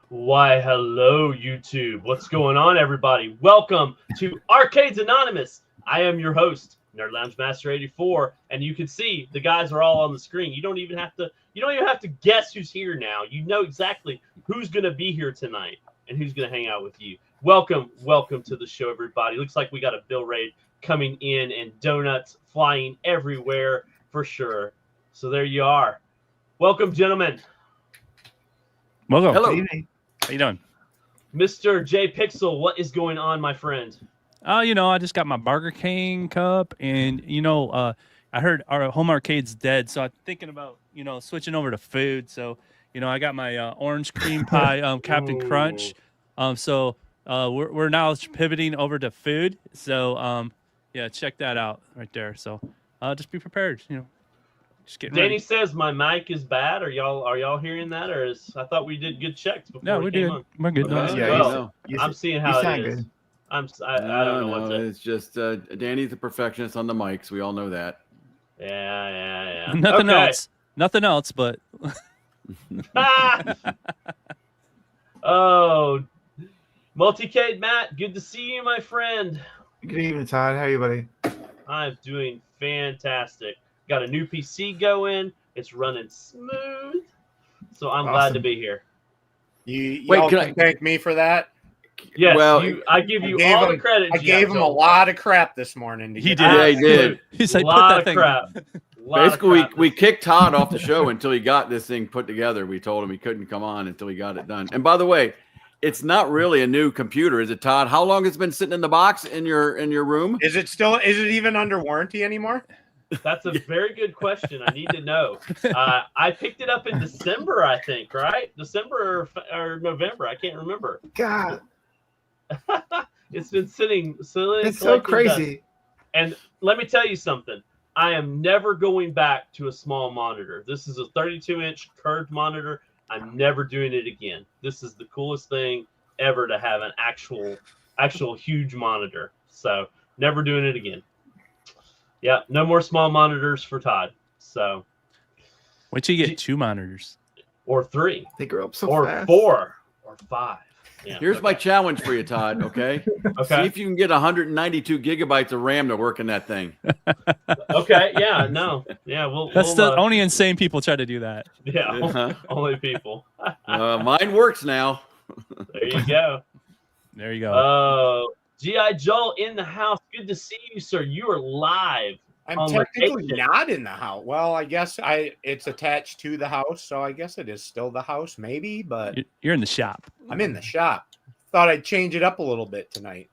Why, hello, YouTube. What's going on, everybody? Welcome to Arcades Anonymous. I am your host, Nerd Lounge Master 84, and you can see the guys are all on the screen. You don't even have to guess who's here now. You know exactly who's going to be here tonight and who's going to hang out with you. Welcome to the show, everybody. Looks like we got a bill raid coming in and donuts flying everywhere for sure. So there you are. Welcome, gentlemen. Welcome. Hello. Good evening. How you doing? Mr. J Pixel, what is going on, my friend? I just got my Burger King cup, and I heard our home arcade's dead, so I'm thinking about switching over to food. So I got my orange cream pie, Captain Crunch. We're now pivoting over to food. So check that out right there. So just be prepared. Just getting Danny ready. says my mic is bad. Are y'all hearing that? Or I thought we did good checks before No, we we're came good. on. We're good. Okay. Yeah, Well, you I'm seeing how it is. good. I don't know what to. It's just Danny's the perfectionist on the mics. We all know that. Yeah. Nothing else, but Oh, Multicade Matt, good to see you, my friend. Good evening, Todd. How are you, buddy? I'm doing fantastic. Got a new PC going. It's running smooth. So I'm glad to be here. You Wait, all can can I- thank me for that. Yes, Well, I give you gave all him- the credit. I gave him a lot of crap this morning. He get did. that. Yeah, he did. he's like, A put lot that of thing. crap. Basically, we kicked Todd off the show until he got this thing put together. We told him he couldn't come on until he got it done. And by the way, it's not really a new computer, is it, Todd? How long has it been sitting in the box in your room? Is it even under warranty anymore? That's a very good question. I need to know. I picked it up in December, I think, right? December or November. I can't remember. God, It's been sitting. it's so collecting crazy. dust. And let me tell you something. I am never going back to a small monitor. This is a 32-inch curved monitor. I'm never doing it again. This is the coolest thing ever to have an actual huge monitor. So never doing it again. Yeah, no more small monitors for Todd. So Wait till you get 2 monitors. or 3 They grow up so or fast. 4 or 5. Yeah, Here's my challenge for you, Todd, okay? See Okay. if you can get 192 gigabytes of RAM to work in that thing. Okay. Yeah. No. Yeah. That's the only insane people try to do that. Yeah. Uh-huh. Only people. Mine works now. There you go. There you go. Oh, G.I. Joel in the house. Good to see you, sir. You are live. I'm On technically location. not in the house. Well, I guess it's attached to the house, so I guess it is still the house, maybe. But You're in the shop. I'm in the shop. Thought I'd change it up a little bit tonight.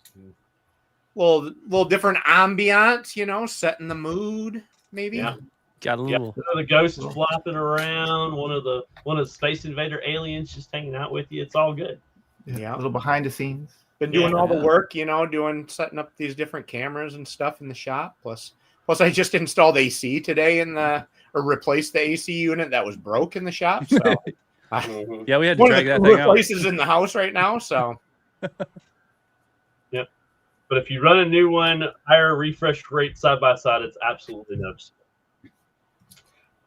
Little different ambiance, setting the mood, maybe. Yeah. Got a little. The ghosts flopping around. One of the Space Invader aliens just hanging out with you. It's all good. Yeah. A little behind the scenes. Been doing Yeah. all the work, setting up these different cameras and stuff in the shop. Plus I just installed AC today or replaced the AC unit that was broke in the shop. So Mhm. Yeah, we had to one of drag the that cooler thing out. places in the house right now. So But if you run a new one, higher refresh rate side by side, it's absolutely noticeable.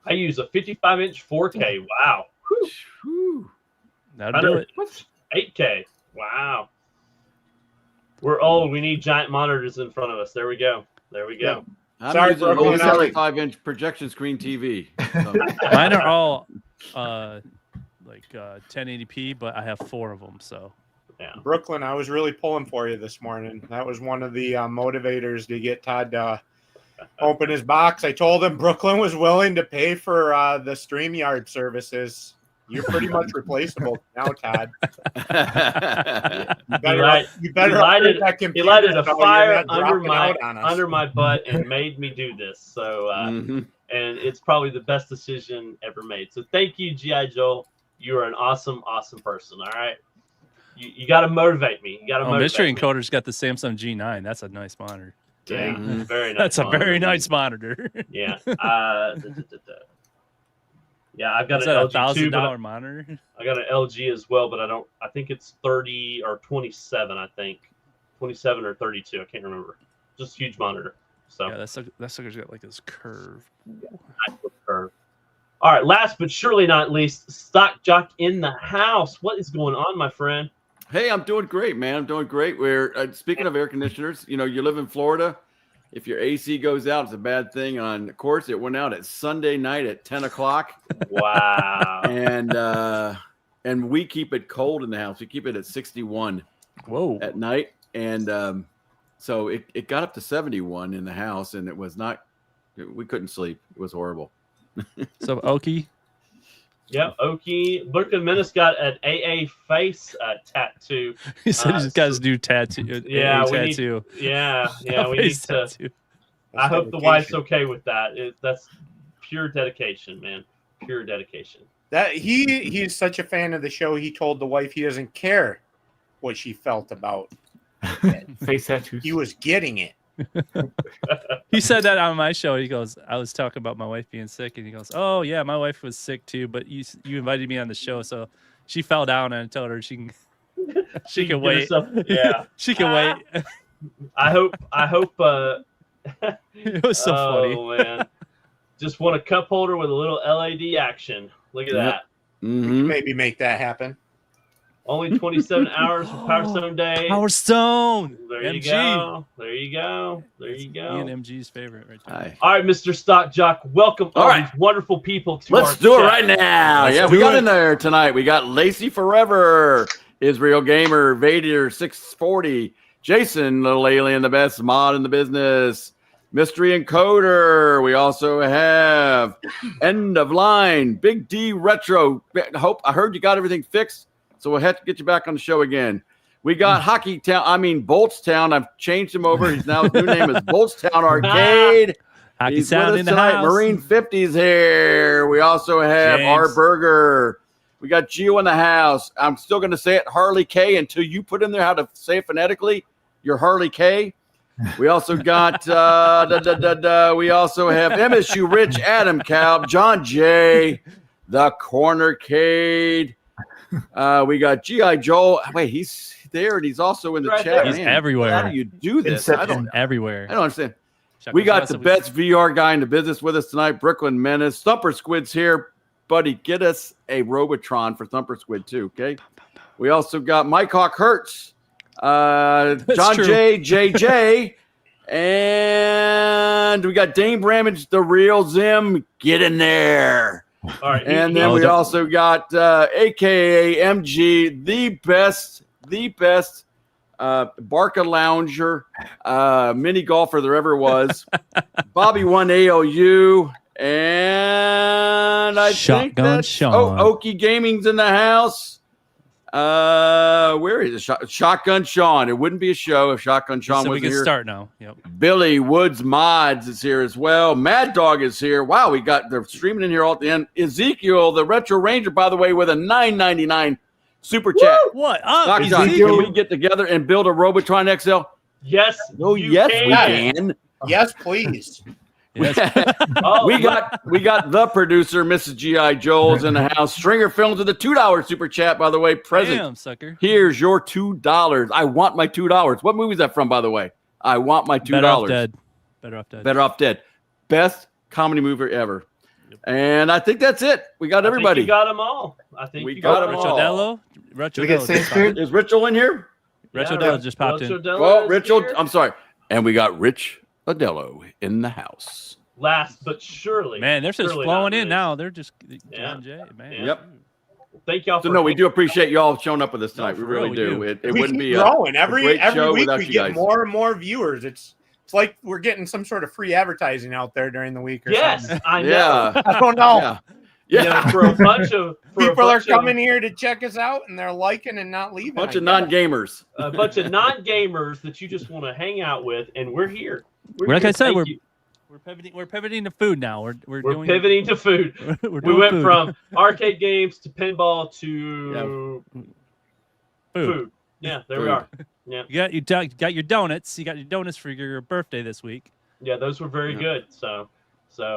I use a 55-inch 4K. Wow. Whew. That'll do it. 8K. Wow. We're old. We need giant monitors in front of us. There we go. I'm Sorry, using an Brooklyn, old I'm- 75-inch projection screen TV. So, Mine are all 1080p, but I have 4 of them. So Yeah. Brooklyn, I was really pulling for you this morning. That was one of the motivators to get Todd to open his box. I told him Brooklyn was willing to pay for the StreamYard services. You're pretty much replaceable now, Todd. You better He upgrade lighted that a computer so you're fire not dropping out on us. under my butt and made me do this. So, Mhm. and it's probably the best decision ever made. So, thank you, G.I. Joel. You are an awesome, awesome person. All right, you got to motivate me. You got to motivate Mystery me. Encoder's got the Samsung G9. That's a nice monitor. Yeah, Mhm. very nice. That's a monitor. very nice monitor. Yeah. Yeah, I've got Is an that LG too, but $1,000 monitor? I got an LG as well, but I think it's 30 or 27. I think 27 or 32. I can't remember. Just huge monitor. So Yeah, that sucker's got like this curve. curve. All right, last but surely not least, Stock Jock in the house. What is going on, my friend? Hey, I'm doing great, man. I'm doing great. We're speaking of air conditioners. You live in Florida. If your AC goes out, it's a bad thing. On course, it went out at Sunday night at 10 o'clock. Wow. And we keep it cold in the house. We keep it at 61 at night. And so it got up to 71 in the house, and it was not – we couldn't sleep. It was horrible. So, Okie? Yep, Okie. Lurkin Menace got an AA face tattoo. He said he just got his new tattoo. Yeah, AA we tattoo. we need Face to tattoo. I hope the wife's okay with that. That's pure dedication, man. Pure dedication. That he's such a fan of the show. He told the wife he doesn't care what she felt about Face tattoos. he was getting it. He said that on my show. He goes, I was talking about my wife being sick, and he goes, "Oh yeah, my wife was sick too, but you invited me on the show, so she fell down, and I told her she can Get wait. herself- yeah. She can wait." I hope It was so funny. Oh man. Just want a cup holder with a little LED action. Look at Yep. that. Mm-hmm. Maybe make that happen. Only 27 hours for Power Stone Day. Power Stone. There MG. you go. There you go. There you Me go. and MG's favorite right there. Hi. All right, Mr. Stock Jock, welcome All all right. these wonderful people to Let's our do it chat. right now. Let's We do got it. in there tonight. We got Lacey Forever, Israel Gamer, Vader 640, Jason, Little Alien, the best mod in the business, Mystery Encoder. We also have End of Line, Big D Retro. I heard you got everything fixed, so we'll have to get you back on the show again. We got Boltstown. I've changed him over. His new name is Boltstown Arcade. Hockey He's Sound with us in the tonight. house. Marine 50's here. We also have James. R Burger. We got Gio in the house. I'm still going to say it Harley K until you put in there how to say it phonetically. You're Harley K. We also got we also have MSU Rich, Adam Calb, John J, the Cornercade. We got G.I. Joel. Wait, he's there and he's also in the Right chat. there. He's everywhere. How do you do this? Inception. Everywhere. I don't understand. We got the best VR guy in the business with us tonight, Brooklyn Menace. Thumper Squid's here. Buddy, get us a Robotron for Thumper Squid too, okay? We also got Mike Hawk Hertz, John true. J, JJ, and we got Dane Bramage, the real Zim. Get in there. All right. And then we also got AKA MG, the best Barca lounger, mini golfer there ever was. Bobby won ALU, and I think Shotgun that's Sean. Okie Gaming's in the house. Where is it? Shotgun Sean. It wouldn't be a show if Shotgun Sean So was we can here. start now. Yep. Billy Woods Mods is here as well. Mad Dog is here. Wow, they're streaming in here all at the end. Ezekiel, the Retro Ranger, by the way, with a $9.99 super chat. What up, Doc, Doc, Ezekiel? can we get together and build a Robotron XL? Yes. Oh, you yes, can. we can. Yes, please. Yes. Oh, we got the producer, Mrs. G.I. Joel's in the house. Stringer Films with a $2 super chat, by the way. Present. Damn, sucker. Here's your $2. I want my $2. What movie is that from, by the way? I want my $2. Better off dead. Better off dead. Better Off Dead. Best comedy movie ever. And I think that's it. We got everybody. You got them all. I think We you got got 'em them all. all. Retrodello? Did we get Retrodello Saint just popped Spirit? in. Is Richel in here? Retrodello just popped in. Well, is Richel, here. I'm sorry. And we got Rich Adello in the house. Last but surely. Man, they're just surely flowing not in least. now. They're just Yeah. John Jay, man. Yeah. Yep. Thank y'all So for no, we do appreciate y'all showing up with us tonight. No, we for real, really we do. do. It We wouldn't keep be growing. a Every great show week without we you get guys. more and more viewers. It's like we're getting some sort of free advertising out there during the week or Yes, something. I know. Yeah. I don't know. Yeah. You Yeah. know, for a bunch of People are coming here to check us out and they're liking and not leaving. Bunch I of guess. non-gamers. a bunch of non-gamers that you just want to hang out with, and we're here. Like here. I said, Thank you. we're pivoting to food now. We're We're doing pivoting to food. we're We doing went food. from arcade games to pinball to food. Yeah, there we Food. are. Yeah, You got your donuts. You got your donuts for your birthday this week. yeah, those were very Yeah. good. So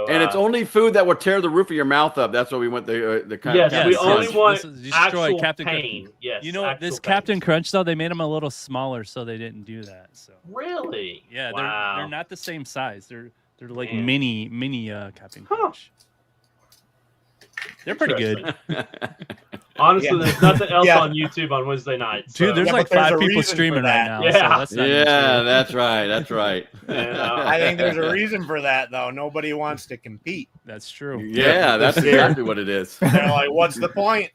And it's only food that will tear the roof of your mouth up. That's why we went the kind yes, of we Yes, only yes. want This is destroy actual Captain pain. Yes, You know what? This actual Captain pain. Crunch though, they made them a little smaller, so they didn't do that. So Really? yeah, Wow. they're not the same size. They're like Man. mini Captain Huh. Crunch. They're pretty good. Honestly, Yeah. there's nothing else Yeah. on YouTube on Wednesday nights. Dude, there's Yeah, like but there's 5 a people reason for streaming right that. now. Yeah. So that's not even Yeah, true. that's right. That's right. I think there's a reason for that, though. Nobody wants to compete. That's true. Yeah, that's exactly what it is. They're like, what's the point?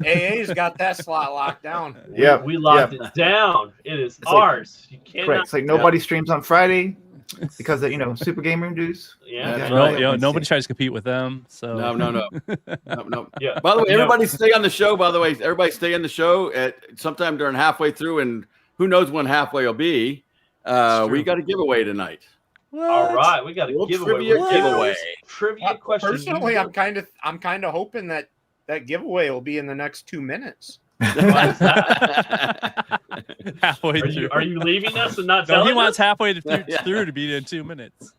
AA's got that slot locked down. We locked it down. It is It's like- ours. You cannot. Correct. It's like nobody streams on Friday because of, Super Game Room dues. Yeah. That's No, right. nobody tries to compete with them. So No. Yeah. By the way, You know- everybody stay on the show. By the way, everybody stay on the show at sometime during halfway through, and who knows when halfway will be. We got a giveaway tonight. All right, we got a Little giveaway. trivia We're giving giveaway. Trivia question. Personally, I'm kind of hoping that giveaway will be in the next 2 minutes. Why is that? halfway Are through. you leaving us and not No, telling he wants us? halfway through to be in 2 minutes.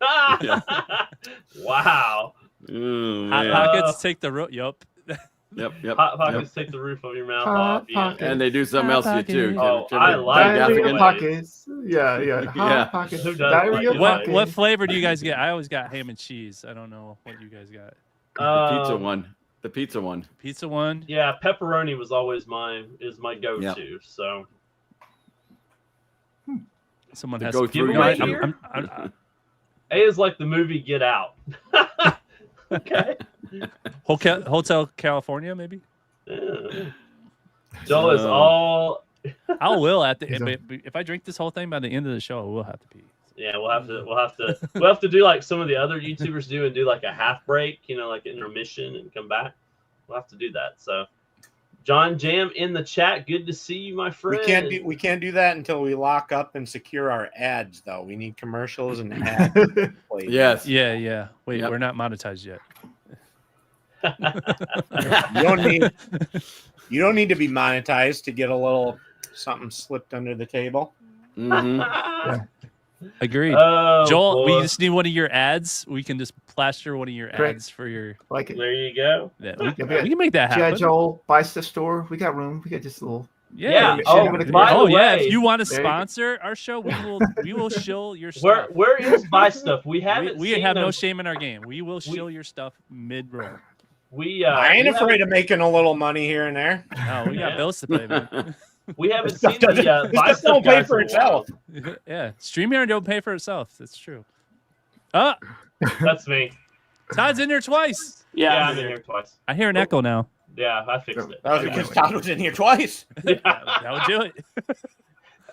Wow. Oh, Hot man. Pockets take the road. Yup. Yep. Hot Pockets take the roof of your mouth Hot off. Yeah. Pockets. And they do something else to you too. Oh, Jim, I like Diarrhea that. pockets. Yeah. Yeah. Hot pockets. Who doesn't Diarrhea like it? What pockets. what flavor do you guys get? I always got ham and cheese. I don't know what you guys got. The pizza one. The pizza one. Pizza one. Yeah, pepperoni was always my go-to. So Someone To has go to through give your away. ear? I'm- A is like the movie Get Out. Okay. Hotel California, maybe. Yeah. Joel is all. I will at the He's end. If I drink this whole thing by the end of the show, I will have to pee. Yeah, we'll have to do like some of the other YouTubers do and do like a half break, like intermission and come back. We'll have to do that. So, John Jam in the chat. Good to see you, my friend. We can't do that until we lock up and secure our ads, though. We need commercials and ads. Yes. Yeah. Wait, Yep. we're not monetized yet. You don't need to be monetized to get a little something slipped under the table. Mhm. Agreed. Oh, Joel, we boy. just need one of your ads. We can just plaster one of your Correct. ads for your. Like it. There you go. Yeah, Yeah, we can make that G.I. happen. Joel buy stuff store. We got room. We got just a little. Yeah. Yeah, Oh, share with the by the Oh yeah, way, if you want to There you go. sponsor our show, we will shill your stuff. where is buy stuff? We haven't. We seen have no them. shame in our game. We will shill your stuff mid roll. We I ain't we afraid of making a little money here and there. No, we got Yeah. bills to pay, man. We haven't Stuff seen the doesn't- buy this stuff stuff don't pay guys for in a while. itself. Yeah, StreamYard don't pay for itself. That's true. Oh, That's me. Todd's in there twice. Yeah, I'm in here twice. I hear an echo now. Yeah, I fixed it. That was because Todd was in here twice. That would do it.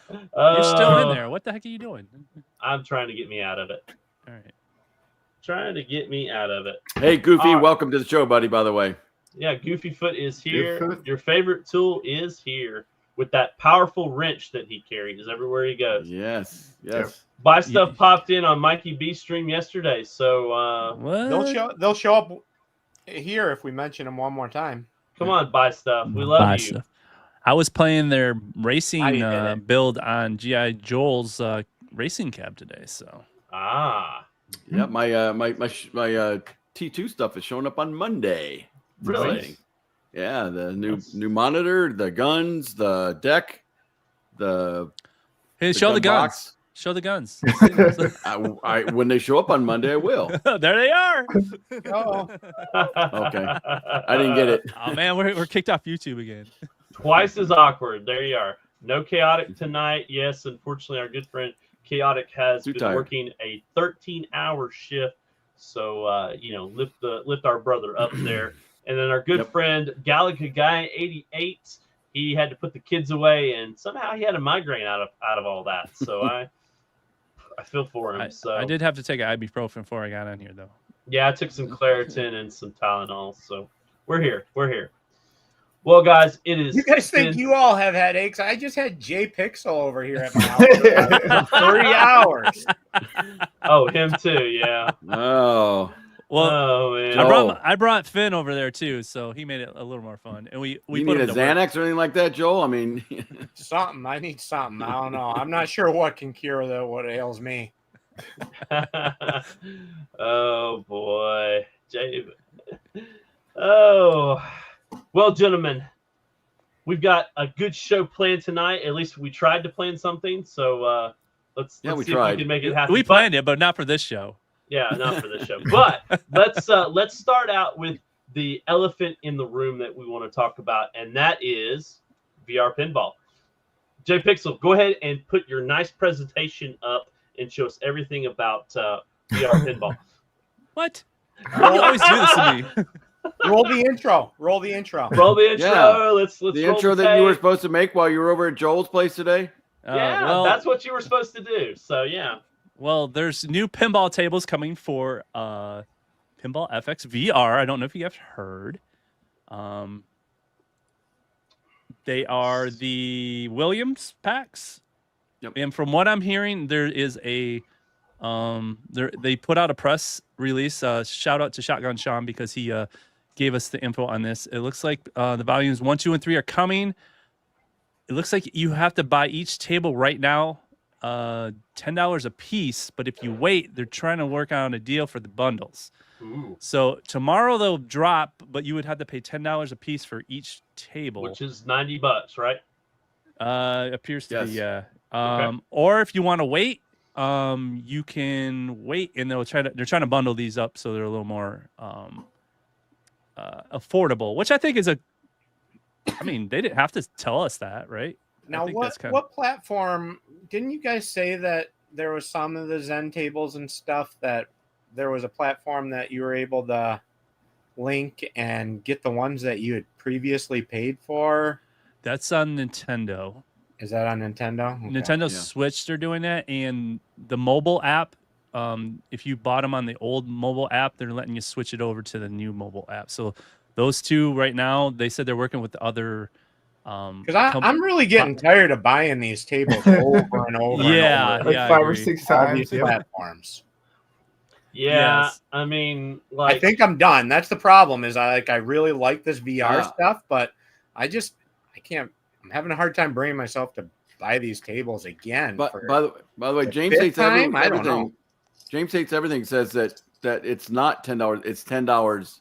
You're You're still in there. What the heck are you doing? I'm trying to get me out of it. All right. Trying to get me out of it. Hey, Goofy, welcome to the show, buddy. By the way. Yeah, Goofy Foot is here. Goofy. Your favorite tool is here with that powerful wrench that he carries everywhere he goes. Yes. Buy stuff popped in on Mikey B's stream yesterday, so What? They'll show up here if we mention them one more time. come on, buy stuff. We love Buy you. stuff. I was playing their racing I did it. build on G.I. Joel's racing cab today. So Ah, Yeah. My T2 stuff is showing up on Monday. really? Exciting. Yeah, the new monitor, the guns, the deck, the hey, show the gun guns. box. Show the guns. I when they show up on Monday, I will. There they are. Oh, Okay. I didn't get it. Oh man, we're kicked off YouTube again. Twice as awkward. There you are. No chaotic tonight. Yes, unfortunately, our good friend Chaotic has Too been tired. working a 13-hour shift. So lift our brother up there. And then our good Yep. friend Galaga Guy 88, he had to put the kids away, and somehow he had a migraine out of all that. So I feel for him. I did have to take an ibuprofen before I got on here, though. Yeah, I took some Claritin and some Tylenol. So we're here. Well, guys, it is. you guys think been- you all have headaches? I just had Jay Pixel over here at my house for 3 hours. Oh, him too. Yeah. Oh, Well, Oh man. Joel. I brought Finn over there too, so he made it a little more fun. And we you put need him a to work. Xanax or anything like that, Joel? I mean, Something. I need something. I don't know. I'm not sure what can cure what ails me. Oh boy, Jay. Oh, well, gentlemen, we've got a good show planned tonight. At least we tried to plan something. So let's Yeah, we see tried. if we can make it happen. We But- planned it, but not for this show. Yeah, not for this show. But let's start out with the elephant in the room that we want to talk about, and that is VR pinball. Jay Pixel, go ahead and put your nice presentation up and show us everything about VR pinball. What? You always do this to me. Roll the intro. Roll the intro. Roll the intro. Yeah. Let's The roll intro the that you were tape. supposed to make while you were over at Joel's place today. Yeah, Well, that's what you were supposed to do. So yeah. Well, there's new pinball tables coming for Pinball FX VR. I don't know if you have heard. They are the Williams packs. Yep. And from what I'm hearing, there is a they put out a press release. Shout out to Shotgun Sean because he gave us the info on this. It looks like the volumes 1, 2, and 3 are coming. It looks like you have to buy each table right now $10 a piece, but if you wait, they're trying to work on a deal for the bundles. Ooh. So tomorrow they'll drop, but you would have to pay $10 a piece for each table, Which is $90, right? appears to be, Yes. yeah. Okay. Or if you want to wait, you can wait, and they're trying to bundle these up so they're a little more affordable, which I think is I mean, they didn't have to tell us that, right? I Now, think that's what platform? Didn't you guys say that there was some of the Zen tables and stuff that there was a platform that you were able to link and get the ones that you had previously paid for? That's on Nintendo. Is that on Nintendo? Okay. Nintendo Yeah. Switch, they're doing that, and the mobile app. If you bought them on the old mobile app, they're letting you switch it over to the new mobile app. So those two right now, they said they're working with the other. Because I'm really getting tired of buying these tables over and over. Yeah, and over. yeah, I 5 or agree. 6 All times. these Yep. platforms. Yeah. Yes. I mean, I like, think I'm done. That's the problem. Is I really like this VR Yeah. stuff, but I can't. I'm having a hard time bringing myself to buy these tables again. But for- by the way, the James fifth hates time? I don't everything. know. James hates everything. Says that it's not $10. It's $10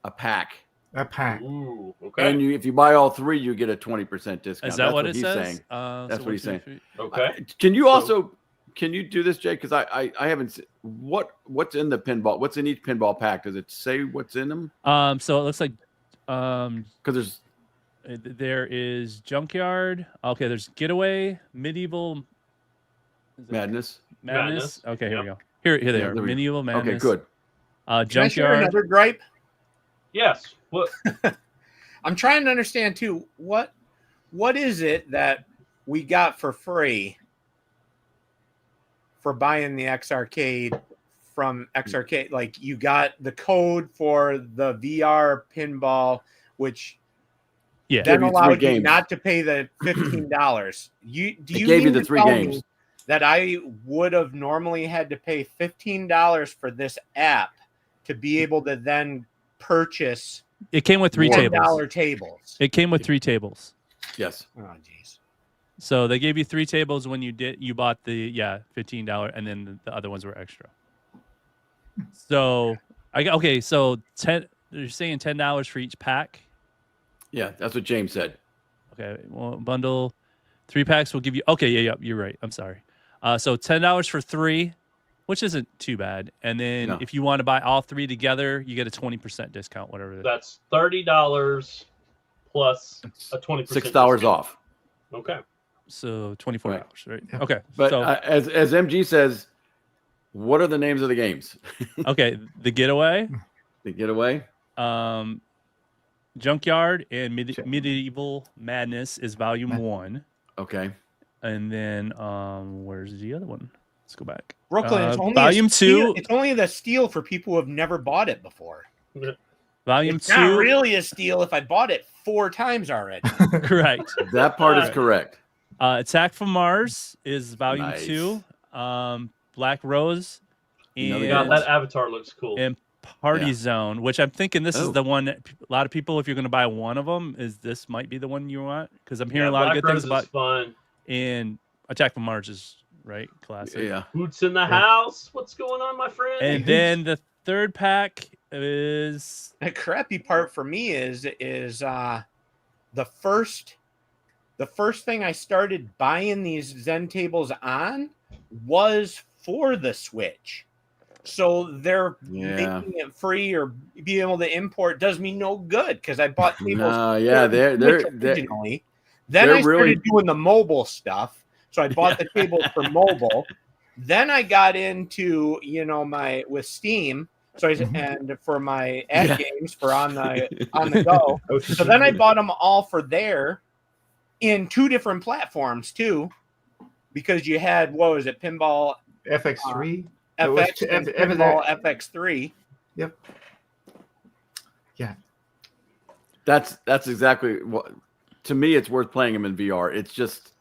a pack. A pack. ooh, okay. And if you buy all 3, you get a 20% discount. Is that That's what it he's says? saying. That's what he's saying. Okay. Can you So- also do this, Jay? Because I haven't seen what's in the pinball. What's in each pinball pack? Does it say what's in them? So it looks like Because there's there is Junkyard. Okay, there's Getaway, Medieval is it madness. Madness. Okay, here we Yep. go. Here they Yeah, are. there we go. Medieval Madness. Okay, good. Can I share Junkyard. another gripe? Yes. What? I'm trying to understand too. What is it that we got for free for buying the X Arcade from X Arcade? Like, you got the code for the VR pinball, which Yeah. then Gave you 3 allowed you games. not to pay the $15. Do you It gave you mean the to 3 tell games. me that I would have normally had to pay $15 for this app to be able to then purchase It came with 3 tables. $10 tables? It came with 3 tables. Yes. Oh, jeez. So they gave you 3 tables when you bought the $15, and then the other ones were extra. So so they're saying $10 for each pack. Yeah, that's what James said. Okay, well, bundle 3 packs will give you. Okay, yeah, you're right. I'm sorry. So $10 for 3, which isn't too bad. And then No. if you want to buy all 3 together, you get a 20% discount, whatever. That's $30 plus a 20%. $6 off. Okay. So $24, right? Yeah. Okay. But so as MG says, what are the names of the games? okay, the Getaway, The Getaway. Junkyard, and Check. Medieval Madness is volume 1. Okay. And then where's the other one? Let's go back. Brooklyn, it's only volume a steal. 2. It's only the steal for people who have never bought it before. Volume It's 2. not really a steal if I bought it 4 times already. Correct. That part is Alright. correct. Attack from Mars is volume Nice. 2. Black Rose Another and, Yeah, good that avatar looks cool. and Party Yeah. Zone, which I'm thinking this is Oh. the one that a lot of people, if you're going to buy one of them, this might be the one you want, because I'm hearing Yeah, a lot Black of good Rose things about. is fun. And Attack from Mars is right, classic. Yeah. Boots in the house. What's going on, my friend? And then the third pack is The crappy part for me is the first thing I started buying these Zen tables on was for the Switch. So they're Yeah. making it free or being able to import does me no good because I bought tables. Yeah, they're originally. Then they're I started really- doing the mobile stuff. So I bought the tables for mobile. Then I got into my with Steam. So and for my ad games for on the go. So then I bought them all for there in 2 different platforms too, because you had Pinball FX3. FX and Pinball FX3. Yep. Yeah. That's exactly what. To me, it's worth playing them in VR. It's just,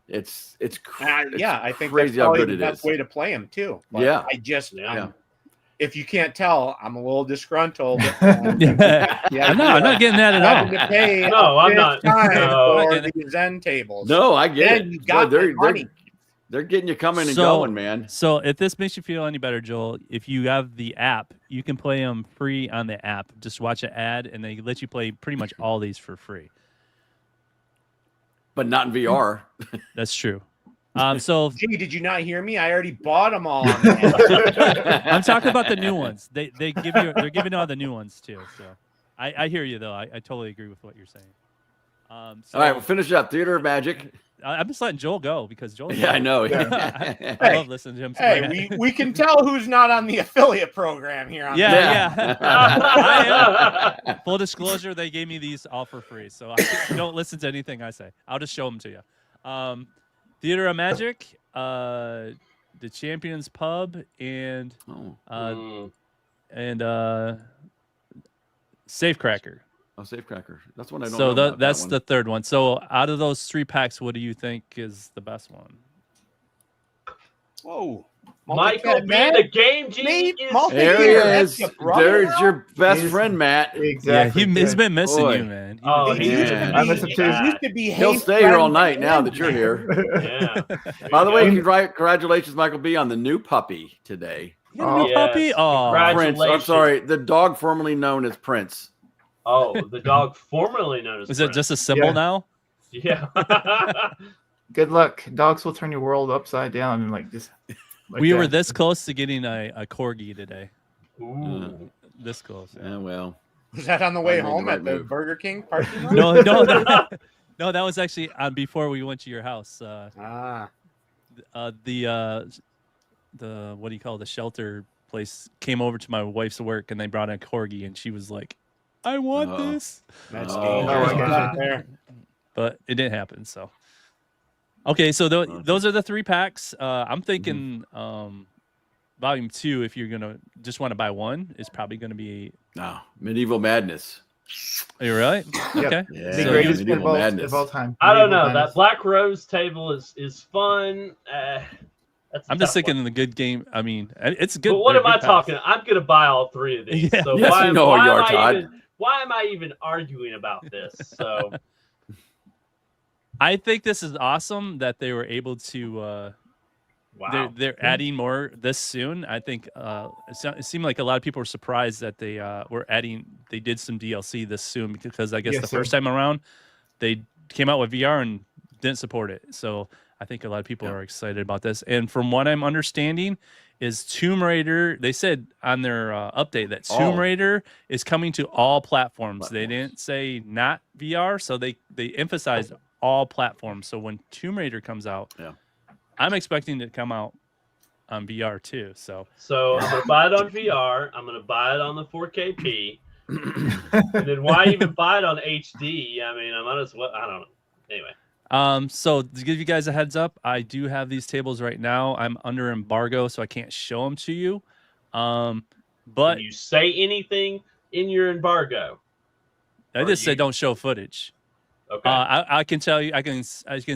it's I think crazy that's how probably good the it best is. way to play them too. But Yeah. If you can't tell, I'm a little disgruntled. I'm not getting that at all. Having to pay No, I'm not. time No. for the Zen tables. No, I get Then it. you got Boy, the money. they're getting you coming and going, man. So if this makes you feel any better, Joel, if you have the app, you can play them free on the app. Just watch an ad, and they let you play pretty much all these for free. But not in VR. That's true. So Gee, did you not hear me? I already bought them all. I'm talking about the new ones. They're giving out the new ones too. So I hear you though. I totally agree with what you're saying. So, All right, we'll finish up. Theater of Magic. I'm just letting Joel go because Joel. Yeah, I know. I love listening to him. Hey, we can tell who's not on the affiliate program here. I am. Full disclosure, they gave me these all for free, so don't listen to anything I say. I'll just show them to you. Theater of Magic, the Champions Pub, and Safecracker. Oh, Safecracker. That's one I don't So know about, that's that the third one. So out of those 3 packs, what do you think is the best one? Whoa. Michael, man, the game genie is There he here. is. There's your best friend, Matt. Exactly. Yeah, he's been missing Boy. you, man. Oh, It he used Yeah. I miss him too. it used to be He'll hey, stay here all friend, night now that you're here. Yeah. By the way, There you congratulations, Michael B, on the new puppy today. Oh, Yes. Puppy. Oh, Congratulations. Prince. I'm sorry, the dog formerly known as Prince. Oh, the dog formerly known as is it Prince. just a symbol Yeah. now? Yeah. Good luck. Dogs will turn your world upside down and like We were that. this close to getting a corgi today. Ooh. This close. Yeah, well. Was that on the way I made the home right at the move. Burger King parking lot? No, that was actually before we went to your house. The what do you call it, the shelter place came over to my wife's work and they brought a corgi and she was like, I want this. That's Oh, dangerous. my gosh. Out there. But it didn't happen. So okay, so those are the 3 packs. I'm thinking volume 2, if you're gonna just want to buy one, is probably gonna be Medieval Madness. Are you right? Yep. Okay. Yeah, The So greatest Medieval pinball Madness. of all time. I don't Medieval know. Madness. That Black Rose table is fun. That's a I'm just tough thinking one. of the good game. I mean, it's good. But what they're am I good packs. talking? I'm gonna buy all 3 of these. Yeah. So Yes, why, you know why you am are, I Todd. even? Why am I even arguing about this? So I think this is awesome that they were able to. wow. They're adding more this soon. I think it seemed like a lot of people were surprised that they were adding. They did some DLC this soon because I guess Yes, the sir. first time around they came out with VR and didn't support it. So I think a lot of people are excited about this. And from what I'm understanding, is Tomb Raider. They said on their update that Tomb Raider is coming to all platforms. They didn't say not VR, so they emphasized all platforms. So when Tomb Raider comes out, I'm expecting it to come out on VR too. So I'm gonna buy it on VR. I'm gonna buy it on the 4KP. And then why even buy it on HD? I mean, I might as well. I don't know. Anyway. So to give you guys a heads up, I do have these tables right now. I'm under embargo, so I can't show them to you. But Can you say anything in your embargo? I just said don't show footage. Okay. I can tell you. I can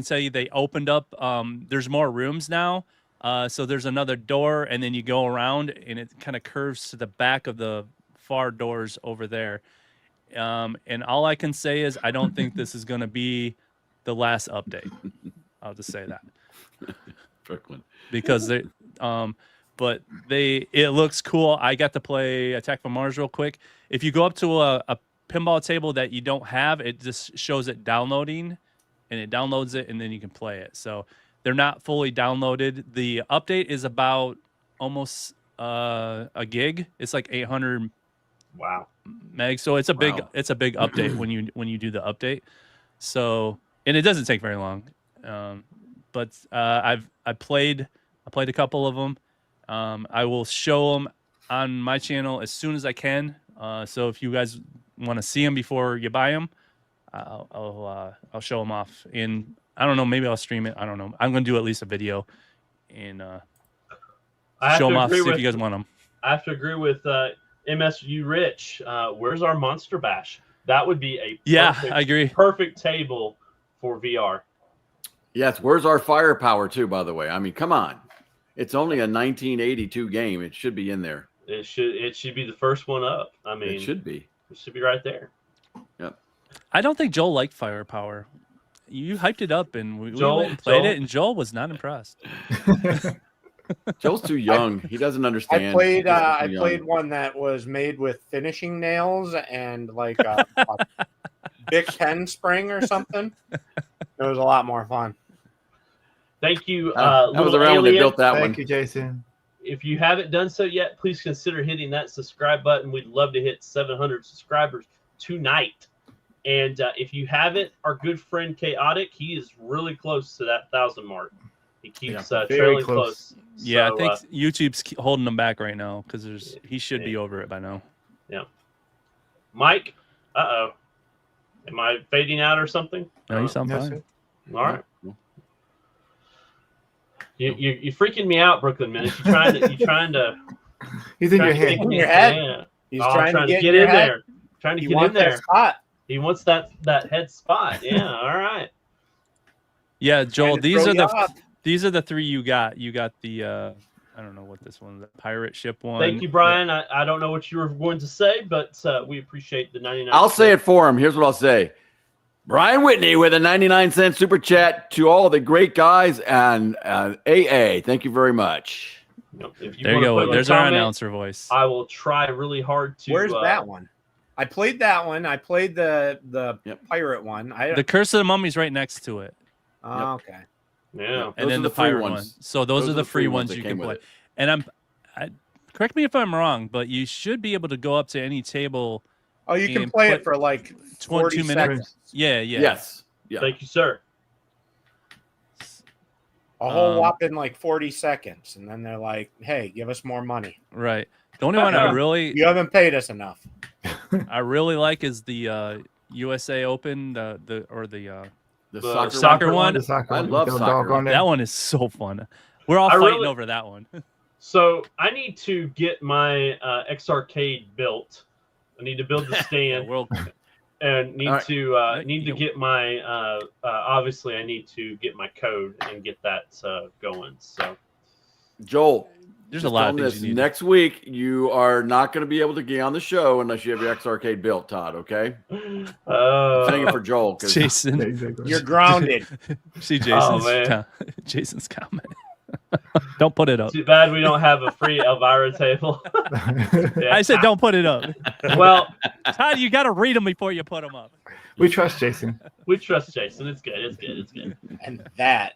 tell you they opened up. There's more rooms now. So there's another door, and then you go around, and it kind of curves to the back of the far doors over there. And all I can say is I don't think this is going to be the last update. I'll just say that. Brooklyn. Because it looks cool. I got to play Attack from Mars real quick. If you go up to a pinball table that you don't have, it just shows it downloading, and it downloads it, and then you can play it. So they're not fully downloaded. The update is about almost a gig. It's like 800 Wow. meg. So it's a big Wow. update when you do the update. So, and it doesn't take very long. But I played a couple of them. I will show them on my channel as soon as I can. So if you guys want to see them before you buy them, I'll show them off. And I don't know, maybe I'll stream it. I don't know. I'm gonna do at least a video and show them off. See if you guys want them. I have to agree with MSU Rich. Where's our Monster Bash? That would be a I agree. Perfect table for VR. Yes, where's our firepower too? By the way, I mean, come on, it's only a 1982 game. It should be in there. It should be the first one up. I mean, It should be right there. Yep. I don't think Joel liked firepower. You hyped it up, and we Joel- went and played Joel- it, and Joel was not impressed. Joel's too young. He doesn't understand. I played He's too young. one that was made with finishing nails and like a Bic pen spring or something. It was a lot more fun. Thank you, That was Little around when they Alien. built that Thank one. you, Jason. If you haven't done so yet, please consider hitting that subscribe button. We'd love to hit 700 subscribers tonight. And if you haven't, our good friend Chaotic, he is really close to that 1,000 mark. He keeps very trailing close. close. Yeah, So, I think YouTube's holding him back right now because he should be over it by now. Mike, am I fading out or something? No, you sound Yes, fine. sir. All right. You're freaking me out, Brooklyn Minutes. You're trying to He's in your trying to head. get me- your head. Yeah. He's Oh, trying to get in your head. there. Trying to He get in wants that there. spot. He wants that head spot. Yeah. All right. Yeah, Joel, Trying to throw you off. these are the three you got. You got the I don't know what this one, the pirate ship one. Thank you, Brian. I don't know what you were going to say, but we appreciate the 99. I'll say it for him. Here's what I'll say. Brian Whitney with a 99-cent super chat to all the great guys and AA. Thank you very much. If There you wanna go. put a There's our comment, announcer voice. I will try really hard to. Where's that one? I played that one. I played the pirate one. The Curse of the Mummy's right next to it. Oh, okay. Yeah. And Those then are the the free pirate ones. one. So those are the free ones that you came can with play. it. And correct me if I'm wrong, but you should be able to go up to any table. Oh, you can And play put it for like 22 40 minutes. seconds. Yeah. Yes. Yeah. Thank you, sir. A whole Um, whopping like 40 seconds. And then they're like, hey, give us more money. Right. The only one I really You haven't paid us enough. like is the USA Open, the The soccer one. The soccer I one. love Build soccer. dog on there. That one is so fun. We're all I fighting really- over that one. So I need to get my X Arcade built. I need to build the stand. And need All right. to get my obviously I need to get my code and get that going. So Joel, There's just a lot tell of him things this. you need. Next week, you are not going to be able to get on the show unless you have your X Arcade built, Todd. Okay? I'm saying it for Joel. 'cause Jason. Exactly. You're grounded. See Oh, Jason's man. Jason's comment. Don't put it up. too bad we don't have a free Elvira table. Yeah. I said don't put it up. Well, Todd, you got to read them before you put them up. We trust Jason. we trust Jason. It's good. It's good. It's good. And that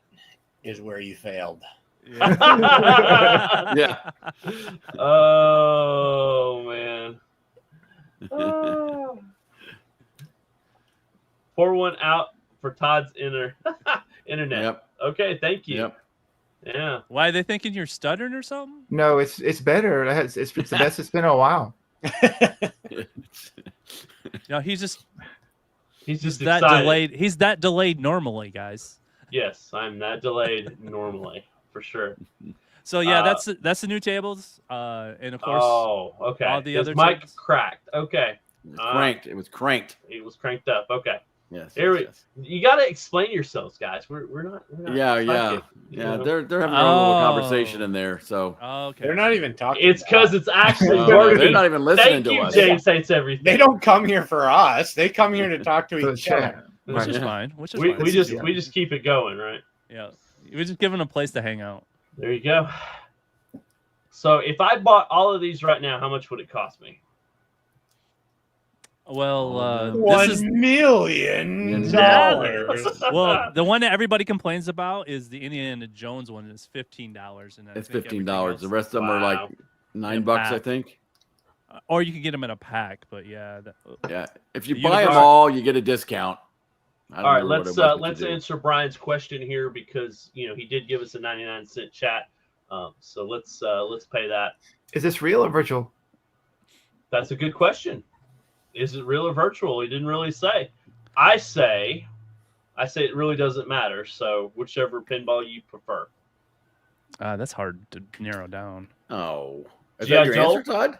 is where you failed. Yeah. Oh man. Oh. 4-1 out for Todd's internet. Yep. Okay, thank you. Yep. Yeah. Why are they thinking you're stuttering or something? No, it's better. It's the best it's been in a while. No, he's just excited. that delayed. He's that delayed normally, guys. Yes, I'm that delayed normally for sure. So yeah, that's the new tables, and of course, Oh, okay. all the His other mic tables. cracked. Okay, It was cranked. It was cranked. it was cranked up. Okay, Yes. Here yes, we- yes. you got to explain yourselves, guys. We're not. Yeah. psychic, you Yeah. know? They're having their own little Oh. conversation in there. So Okay. They're not even talking. It's to because us. it's actually they're working. not even listening Thank to you, us. James Hates Everything. They don't come here for us. They come here to talk to So each chat. other. Which is Yeah. fine. Which is We, fine. we just yeah. we just keep it going, right? yeah. We're just giving them a place to hang out. There you go. So if I bought all of these right now, how much would it cost me? Well, $1 million. well, the one that everybody complains about is the Indiana Jones one. Is $15, and It's $15. The rest of them are like Wow. $9, I pack. think. Or you can get them in a pack, but yeah. Yeah, if you The buy them universal- all, you get a discount. I don't All right, remember what it was, but let's you do. answer Brian's question here because he did give us a 99-cent chat. So let's pay that. Is this real or virtual? That's a good question. Is it real or virtual? He didn't really say. I say it really doesn't matter. So whichever pinball you prefer. That's hard to narrow down. Oh, is Yeah, that your Joel? answer, Todd?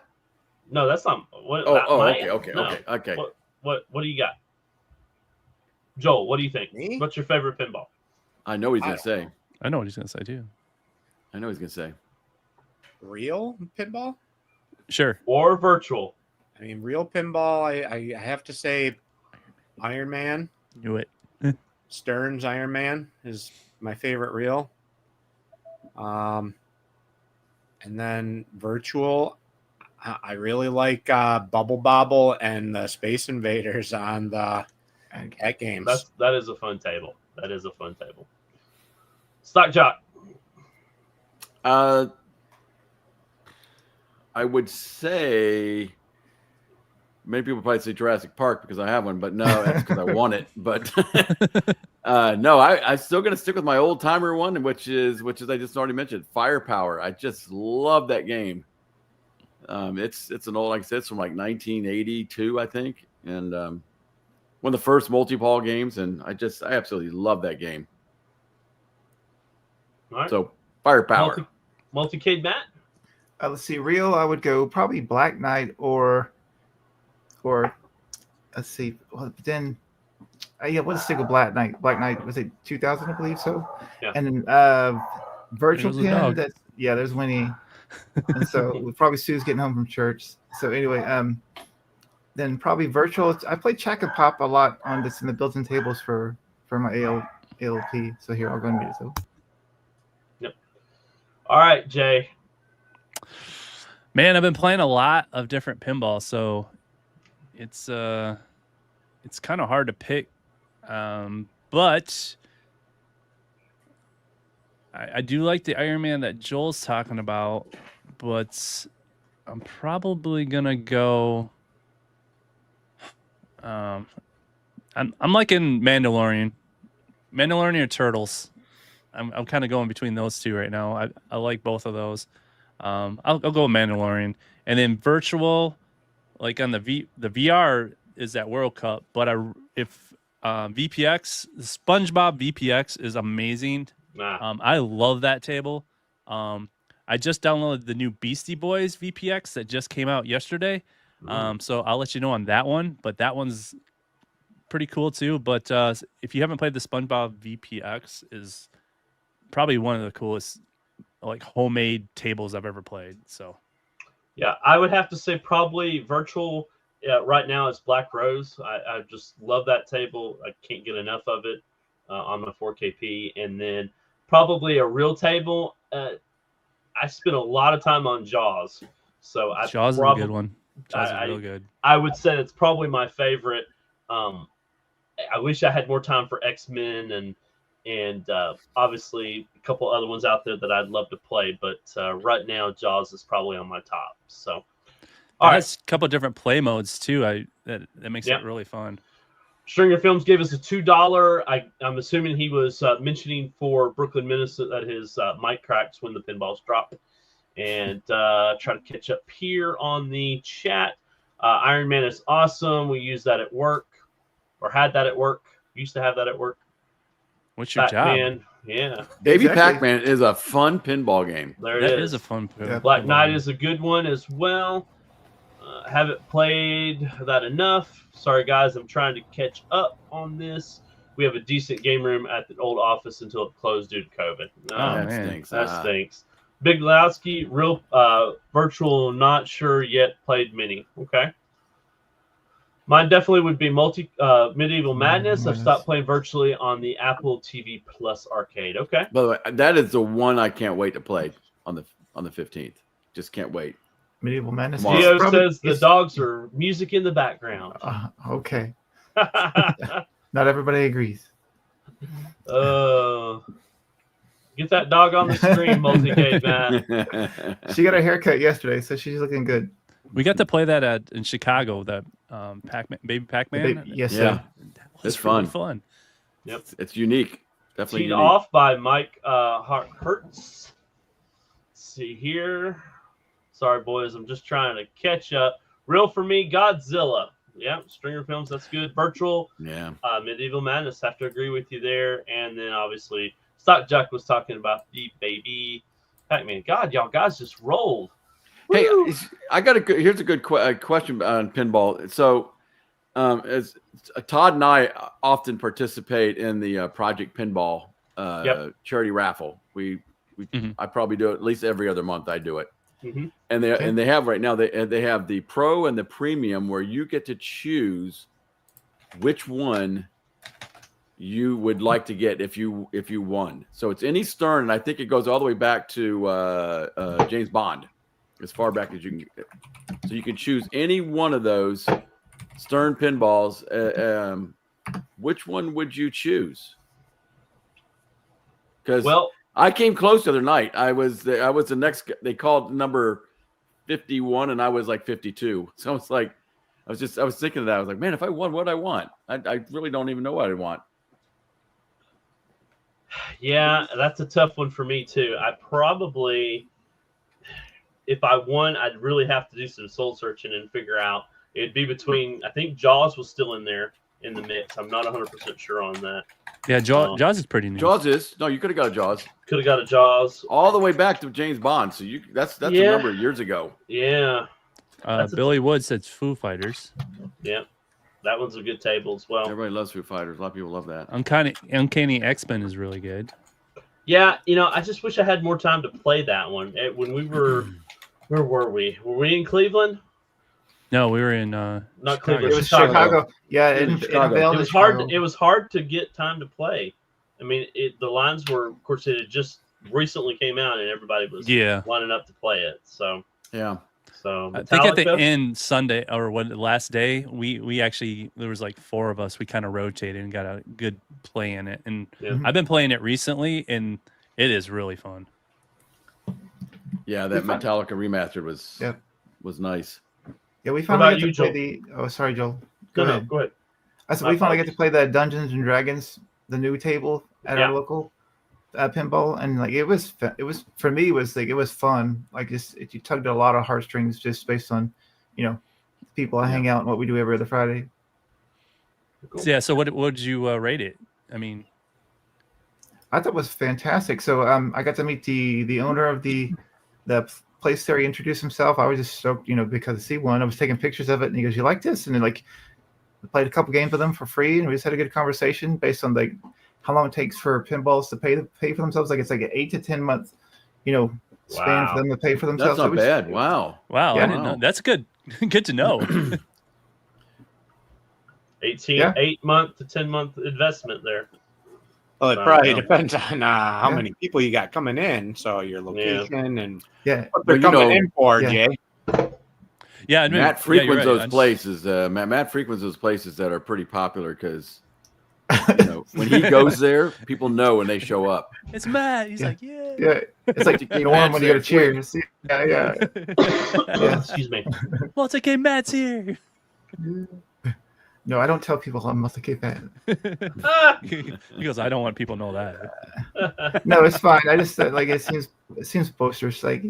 No, that's not. What, Okay. What do you got, Joel? What do you think? Me? What's your favorite pinball? I know he's I gonna don't- say. I know what he's gonna say too. I know he's gonna say. Real pinball? Sure. Or virtual? I mean, real pinball, I have to say Iron Man. Knew it. Stern's Iron Man is my favorite reel. And then virtual, I really like Bubble Bobble and the Space Invaders on the at games. That is a fun table. That is a fun table. Stock Jock. I would say many people probably say Jurassic Park because I have one, but no, that's because I want it. But no, I'm still gonna stick with my old timer one, which is I just already mentioned, Firepower. I just love that game. It's an old, like I said, it's from like 1982, I think, and one of the first multi-ball games, and I absolutely love that game. All right. So Firepower. Multicade Matt. Let's see. Real, I would go probably Black Knight or let's see. Well, then, let's stick with Black Knight. Black Knight, was it 2000? I believe so. Yeah. And then virtual There's a dog. pin. There's Winnie. And so probably Sue's getting home from church. So anyway, then probably virtual. I played Check and Pop a lot on this in the built-in tables for my ALP. So here, I'll go and mute it. So. Yep. All right, Jay. Man, I've been playing a lot of different pinballs, so it's kind of hard to pick. But I do like the Iron Man that Joel's talking about, but I'm probably gonna go. I'm liking Mandalorian or Turtles. I'm kind of going between those two right now. I like both of those. I'll go with Mandalorian, and then virtual, like on the VR is at World Cup, but if VPX, SpongeBob VPX is amazing. I love that table. I just downloaded the new Beastie Boys VPX that just came out yesterday. So I'll let you know on that one, but that one's pretty cool too. But if you haven't played the SpongeBob VPX, is probably one of the coolest like homemade tables I've ever played. So yeah, I would have to say probably virtual. Right now it's Black Rose. I just love that table. I can't get enough of it on my 4KP. And then probably a real table. I spent a lot of time on Jaws. So Jaws is a good one. Jaws is real good. I would say it's probably my favorite. I wish I had more time for X-Men and obviously a couple other ones out there that I'd love to play, but right now Jaws is probably on my top. So, all right, a couple of different play modes too. That makes it really fun. Stringer Films gave us a $2. I'm assuming he was mentioning for Brooklyn, Minnesota, that his mic cracks when the pinballs drop. And try to catch up here on the chat. Iron Man is awesome. We use that at work, or had that at work. Used to have that at work. What's your job? Yeah. Baby Pac-Man is a fun pinball game. There That it is a fun. Black Knight is a good one as well. Haven't played that enough. Sorry, guys. I'm trying to catch up on this. We have a decent game room at the old office until it closed due to COVID. That man. stinks. That stinks. Big Lowski, real virtual, not sure yet. Played mini. Okay. Mine definitely would be Medieval Madness. I've stopped playing virtually on the Apple TV Plus Arcade. Okay. By the way, that is the one I can't wait to play on the 15th. Just can't wait. Medieval Madness. Gio says the dogs are music in the background. Okay. Not everybody agrees. Gio Get that dog on the screen, multi-cade, man. She got a haircut yesterday, so she's looking good. We got to play that in Chicago. That Pac-Man, baby Pac-Man. Yes, Yeah. sir. It's really fun. Yep. It's unique. Definitely Teed unique. off by Mike Hertz. Let's see here. Sorry, boys. I'm just trying to catch up. Real for me, Godzilla. Yeah, Stringer Films. That's good. Virtual. Yeah. Medieval Madness. Have to agree with you there. And then obviously, Stock Jack was talking about the baby Pac-Man. God, y'all guys just rolled. Hey, Woo! I got here's a good question on pinball. So, as Todd and I often participate in the Project Pinball charity raffle. I probably do it at least every other month. I do it. Mm-hmm. And they have right now they have the pro and the premium where you get to choose which one you would like to get if you won. So it's any Stern, and I think it goes all the way back to James Bond, as far back as you can get. So you can choose any one of those Stern pinballs. Which one would you choose? Because I came close the other night. I was the next. They called number 51, and I was like 52. So it's like I was thinking of that. I was like, man, if I won, what I want? I really don't even know what I want. Yeah, that's a tough one for me too. I probably, if I won, I'd really have to do some soul searching and figure out. It'd be between. I think Jaws was still in there in the mix. I'm not 100% sure on that. Yeah, Jaws is pretty new. Jaws is no. You could have got a Jaws. Could have got a Jaws all the way back to James Bond. So that's a number of years ago. Yeah. Billy Wood said Foo Fighters. Yeah, that one's a good table as well. Everybody loves Foo Fighters. A lot of people love that. Uncanny X-Men is really good. Yeah, I just wish I had more time to play that one. When we were, where were we? Were we in Cleveland? No, we were in not Chicago. Cleveland. It was Chicago. Yeah, it was hard. It was hard to get time to play. I mean, the lines were, of course, it had just recently came out, and everybody was lining up to play it. So yeah. So I think at the end Sunday or last day, we actually there was like 4 of us. We kind of rotated and got a good play in it. And I've been playing it recently, and it is really fun. Yeah, that Metallica remastered was nice. Yeah, we finally got to play the. Oh, sorry, Joel. Go ahead. Go ahead. I said we finally get to play the Dungeons and Dragons, the new table at our local pinball, and like it was for me it was fun. Like you tugged at a lot of heartstrings just based on, people I hang out and what we do every other Friday. Cool. Yeah. So what would you rate it? I mean, I thought it was fantastic. So I got to meet the owner of the place there. He introduced himself. I was just stoked, because C1. I was taking pictures of it, and he goes, "You like this?" And then we played a couple games with him for free, and we just had a good conversation based on how long it takes for pinballs to pay for themselves. Like it's like an 8 to 10 month, span for them to pay for themselves. That's not bad. Wow. Yeah, I didn't know. That's good. Good to know. 8 month to 10 month investment there. Well, it probably depends on how many people you got coming in. So your location and what they're coming in for, Jay. Yeah, Matt frequents those places. Matt frequents those places that are pretty popular because when he goes there, people know when they show up. It's Matt. He's like, yeah. Yeah, it's like Norm when you go to Cheers. Yeah. Excuse me. Well, it's okay. Matt's here. No, I don't tell people I'm Muscle Cape fan. He goes, I don't want people to know that. No, it's fine. I just it seems boisterous, I was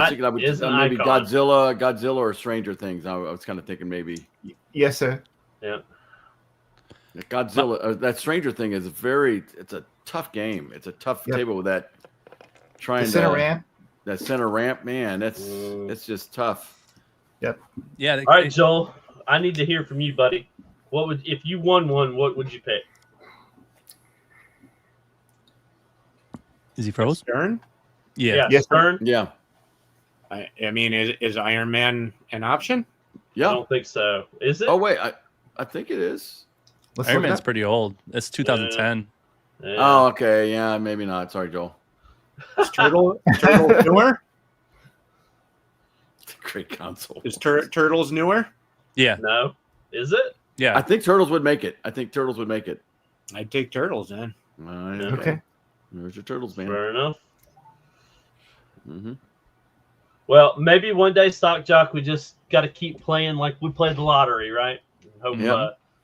thinking maybe Godzilla or Stranger Things. I was kind of thinking maybe. Yes, sir. Yeah. Godzilla, that Stranger Thing is it's a tough game. It's a tough table with that. That center ramp, man. It's just tough. Yep. Yeah. All right, Joel. I need to hear from you, buddy. If you won one, what would you pick? Is he froze? Stern? Yeah. Stern? Yeah. I mean, is Iron Man an option? Yeah. I don't think so. Is it? Oh wait, I think it is. Iron Man's pretty old. It's 2010. Yeah. Oh, okay. Yeah, maybe not. Sorry, Joel. Is Turtle newer? It's a great console. Is Turtles newer? Yeah. No. Is it? Yeah. I think Turtles would make it. I'd take Turtles then. Okay. There's your turtles, man. Fair enough. Mm-hmm. Well, maybe one day, Stock Jock, we just got to keep playing like we played the lottery, right? Hope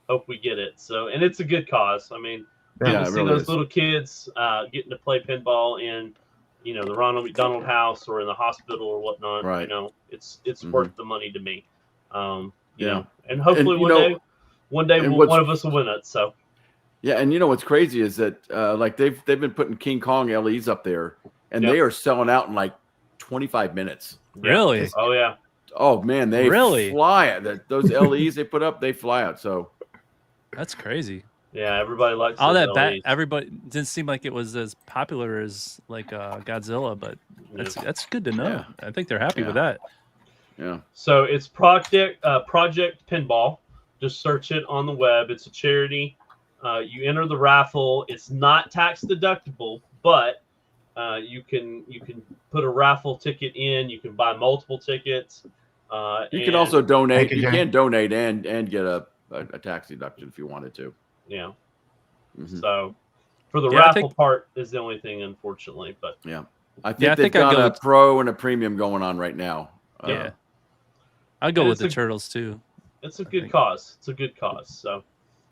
hope we get it. So, and it's a good cause. I mean, getting to it see really those is. little kids getting to play pinball in, the Ronald McDonald House or in the hospital or whatnot. Right. It's worth the money to me. You Yeah. know, and hopefully one day one of us will win it. So. Yeah, and what's crazy is that like they've been putting King Kong LEs up there, and they are selling out in like 25 minutes. Really? Oh yeah. Oh man, they fly it. Those LEs they put up, they fly out. So that's crazy. Yeah, everybody likes all those that. LEs. Everybody didn't seem like it was as popular as like Godzilla, but that's good to know. Yeah. I think they're happy with that. Yeah. So it's Project Pinball. Just search it on the web. It's a charity. You enter the raffle. It's not tax deductible, but you can put a raffle ticket in. You can buy multiple tickets. You can also donate. You can donate and get a tax deduction if you wanted to. Yeah. Mm-hmm. So for the raffle part is the only thing, unfortunately. But I think they've got a pro and a premium going on right now. Yeah. I'll go with the turtles too. It's a good cause. It's a good cause. So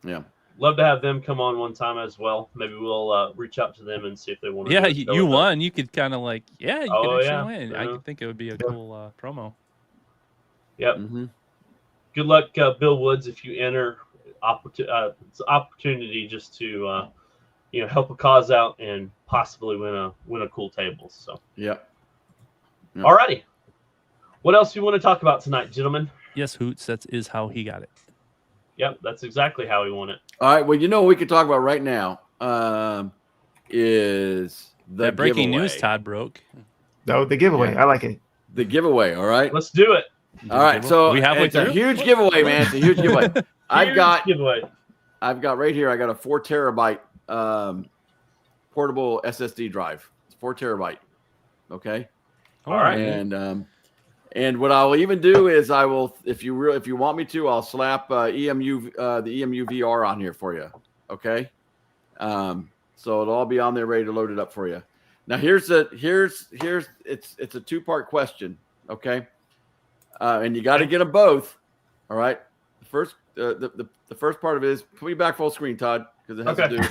yeah. Love to have them come on one time as well. Maybe we'll reach out to them and see if they want to. Yeah, you won. You could kind of like, you could actually win. Yeah. I think it would be a cool promo. Yep. Mm-hmm. Good luck, Bill Woods, if you enter. It's an opportunity just to, help a cause out and possibly win a cool table. So. Yep. Alrighty. What else do you want to talk about tonight, gentlemen? Yes, Hoots. That is how he got it. Yep, that's exactly how he won it. All right. Well, what we could talk about right now is the breaking giveaway. news Todd broke. No, the giveaway. I like it. The giveaway. All right. Let's do it. All right. So it's a huge giveaway, man. It's a huge giveaway. I've got right here. I got a 4 terabyte portable SSD drive. It's 4 terabyte. Okay. All right. And what I'll even do is I will, if you want me to, I'll slap the EMU VR on here for you. Okay. So it'll all be on there ready to load it up for you. Now here's it's a 2-part question. Okay. And you got to get them both. All right. First, the first part of it is put me back full screen, Todd, because it has to do.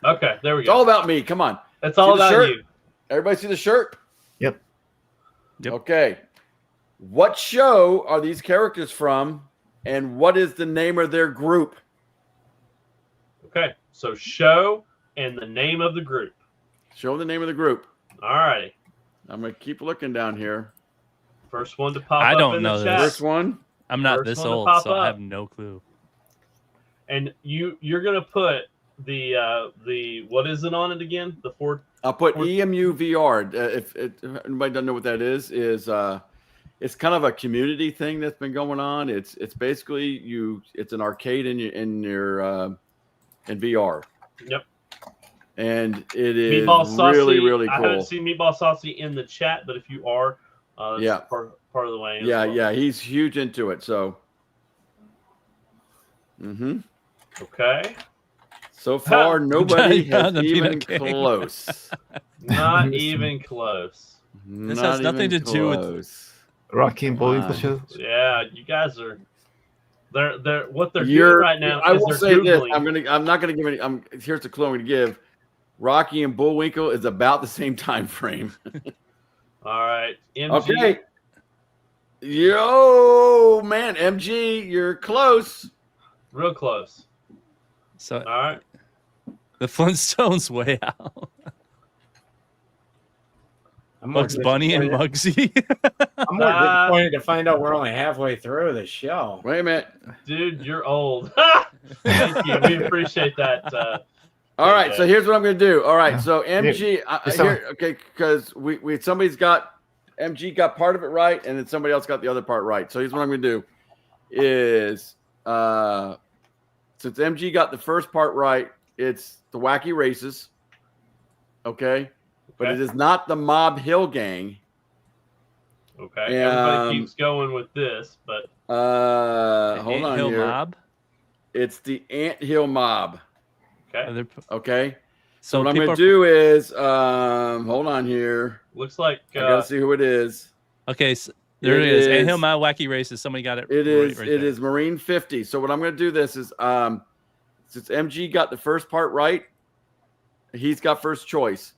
Okay. There we go. It's all about me. Come on. It's all about you. Everybody see the shirt? Yep. Okay. What show are these characters from, and what is the name of their group? Okay, so show and the name of the group. Show the name of the group. All righty. I'm going to keep looking down here. First one to pop up. I don't in know the this. Chat. First one. I'm not this old, so I have no clue. And you're going to put the what is it on it again? The 4. I'll put EMU VR. If anybody doesn't know what that is it's kind of a community thing that's been going on. It's basically it's an arcade in VR. Yep. And it is really cool. I haven't seen Meatball Saucy in the chat, but if you are, that's part of the way. Yeah, he's huge into it. So. Okay. So far, nobody has even close. Not even close. This has nothing to do with Rocky and Bullwinkle show. Yeah, you guys are. They're what they're doing right now. I will say this. I'm not gonna give any. Here's the clue I'm gonna give. Rocky and Bullwinkle is about the same time frame. All right. MG. Okay. Yo, man, MG, you're close. Real close. So, all right. The Flintstones way out. Bugs Bunny and Muggsy. I'm more disappointed to find out we're only halfway through the show. Wait a minute. Dude, you're old. Thank you. We appreciate that. All right, so here's what I'm going to do. All right, so MG, okay, because somebody's got MG got part of it right, and then somebody else got the other part right. So here's what I'm going to do: is since MG got the first part right, it's the Wacky Races, okay, but it is not the Mob Hill Gang. Okay, everybody keeps going with this, but hold on here. Mob? It's the Ant Hill Mob. Okay. Okay. So what I'm people going to do is, hold on here. Looks like I got to see who it is. Okay, so there it is. And Hill My Wacky Races. Somebody got it. It is. Right It there. is Marine 50. So what I'm going to do this is, since MG got the first part right, he's got first choice.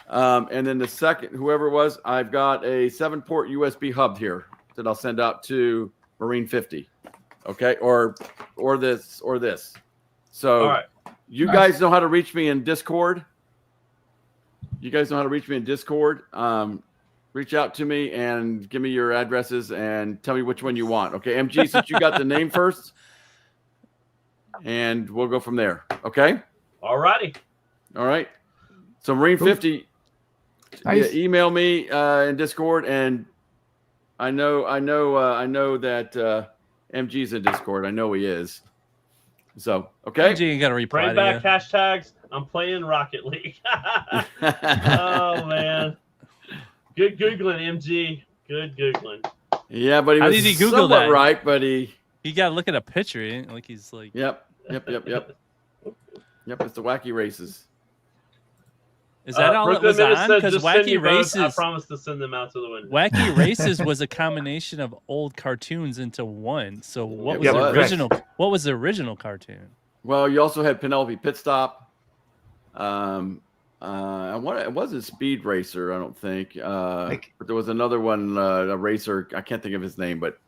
And then the second, whoever it was, I've got a 7-port USB hub here that I'll send out to Marine 50. Okay, or this. So all right. you guys know how to reach me in Discord. Reach out to me and give me your addresses and tell me which one you want. Okay, MG, since you got the name first, and we'll go from there. Okay. All righty. All right. So Marine 50, Nice. email me in Discord, and I know that MG's in Discord. I know he is. So okay. MG ain't got to reply Bring to back you. hashtags. I'm playing Rocket League. Oh man. Good Googling, MG. Good Googling. Yeah, but he How was did he Google somewhat that? right, but he. You got to look at a picture. It ain't like he's like. Yep. Yep. It's the Wacky Races. Is that all it Brooklyn was Minute on? said, Because "Just send me Wacky both. Races. I promise to send them out to the window. Wacky Races was a combination of old cartoons into one. So what was Yeah, the it was. original? What was the original cartoon? Well, you also had Penelope Pit Stop. It wasn't Speed Racer, I don't think. But there was another one, a racer. I can't think of his name, but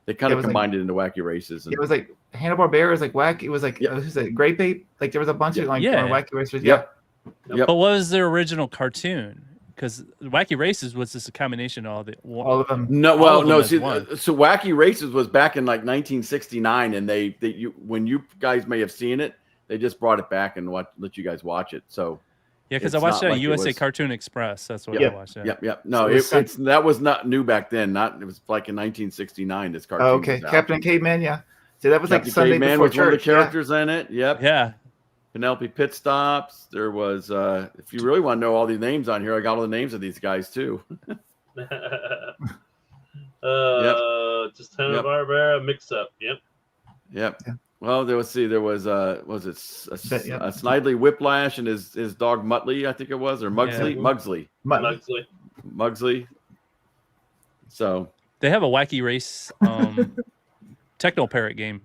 they kind of combined it into Wacky Races. And, It was like Hanna-Barbera was like Wacky. It was like who's that? Grape Ape. Like there was a bunch of like Wacky Racers. Yep. But what was their original cartoon? Because Wacky Races was just a combination of all the All of them. No, All well, of them no. as See, one. so Wacky Races was back in like 1969, and when you guys may have seen it, they just brought it back and let you guys watch it. So Yeah, because it's I watched not it on like it USA was- Cartoon Express. That's what Yep. I watched. It. Yep. No, So it's that was not new back then. It was like in 1969. This cartoon. Oh, okay. was out. Captain Caveman. Yeah. So that was like Captain Sunday Caveman before was one of the church. characters in it. Yep. Yeah. Penelope Pit Stops. There was. If you really want to know all these names on here, I got all the names of these guys too. Just Hanna-Barbera mix-up. Yep. Yep. Well, there was a Yeah. Snidely Whiplash and his dog Muttley, I think it was, or Mugsley. Yeah. Mugsley. So They have a Wacky Race Techno Parrot game.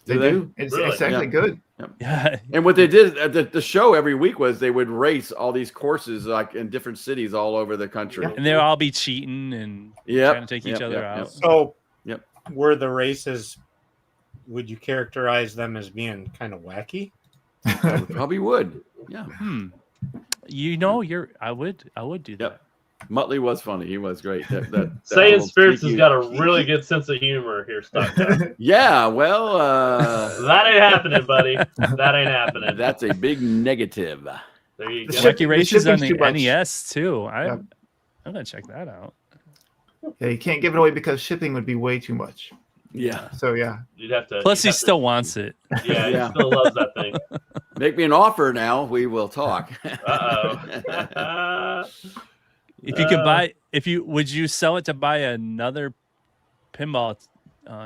They do. It's Really? actually good. Yeah. and what they did at the show every week was they would race all these courses like in different cities all over the country. And they'll all be cheating and trying to take each other out. So, Yep. were the races? Would you characterize them as being kind of wacky? Probably would. Yeah. You know, I would do that. Yep. Muttley was funny. He was great. That Saying little Spirits sneaky- has got a really good sense of humor here, Stockton. Yeah, well, That ain't happening, buddy. That ain't happening. that's a big negative. There you The go. ship- Wacky Races on the shipping's too much. NES too. Yeah. I'm gonna check that out. Yeah, you can't give it away because shipping would be way too much. Yeah. So yeah. You'd have to. Plus, you'd he have to- still wants it. Yeah, Yeah. he still loves that thing. Make me an offer now. We will talk. Uh-oh. If you could would you sell it to buy another pinball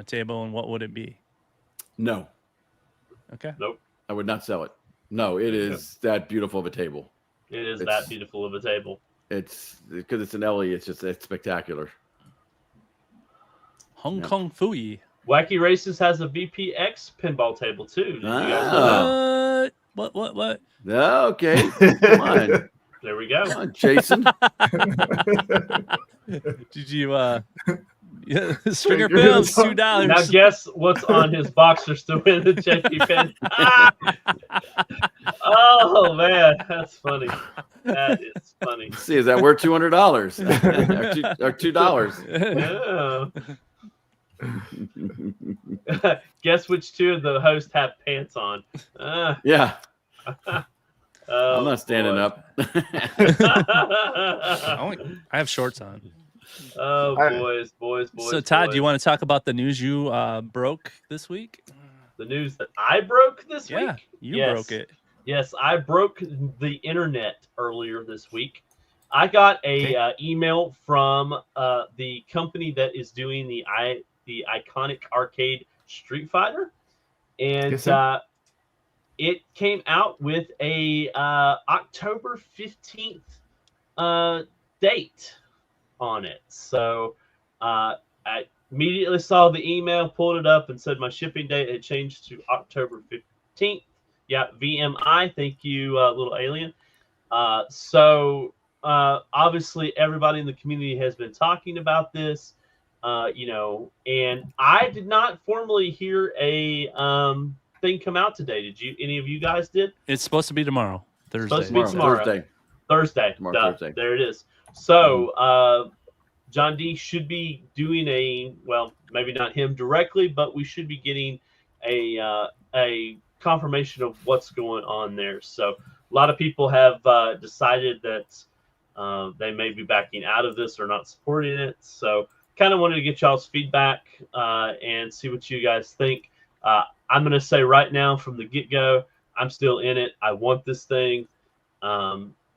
table, and what would it be? No, Okay. I would not sell it. No, it is that beautiful of a table. It is It's- that beautiful of a table. It's because it's an Ellie. It's spectacular. Hong Yeah. Kong Fooey. Wacky Races has a VPX pinball table too. Did you guys know that? What? Okay, come on, There we go. come on, Jason. Did you Stringer Films Now $2? guess what's on his boxers to win the JP pen. Oh man, that's funny. That is funny. Let's see, is that worth $200 or $2? Yeah. Guess which two of the hosts have pants on? Yeah, Oh, I'm not standing boy. up. I have shorts on. Oh boys. So Todd, boys. do you want to talk about the news you broke this week? the news that I broke this Yeah, week? you Yes. broke it. Yes, I broke the internet earlier this week. I got a email from the company that is doing the iconic arcade Street Fighter, and Yes, sir. it came out with a October 15th date on it. So I immediately saw the email, pulled it up, and said my shipping date had changed to October 15th. Yeah, VMI. Thank you, little alien. So obviously everybody in the community has been talking about this, and I did not formally hear a thing come out today. Did you? Any of you guys did? It's supposed to be tomorrow, Thursday. Supposed to be tomorrow. Thursday. Thursday. There it is. So John D should be doing maybe not him directly, but we should be getting a confirmation of what's going on there. So a lot of people have decided that they may be backing out of this or not supporting it. So kind of wanted to get y'all's feedback and see what you guys think. I'm going to say right now from the get-go, I'm still in it. I want this thing.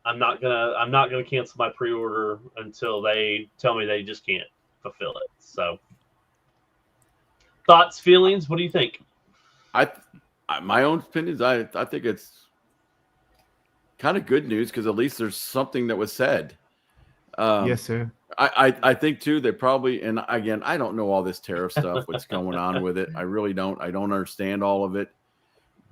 I'm not gonna cancel my pre-order until they tell me they just can't fulfill it. So, thoughts, feelings? What do you think? My own opinions. I think it's kind of good news because at least there's something that was said. Yes, sir. I think too they probably, and again, I don't know all this tariff stuff, what's going on with it. I really don't. I don't understand all of it.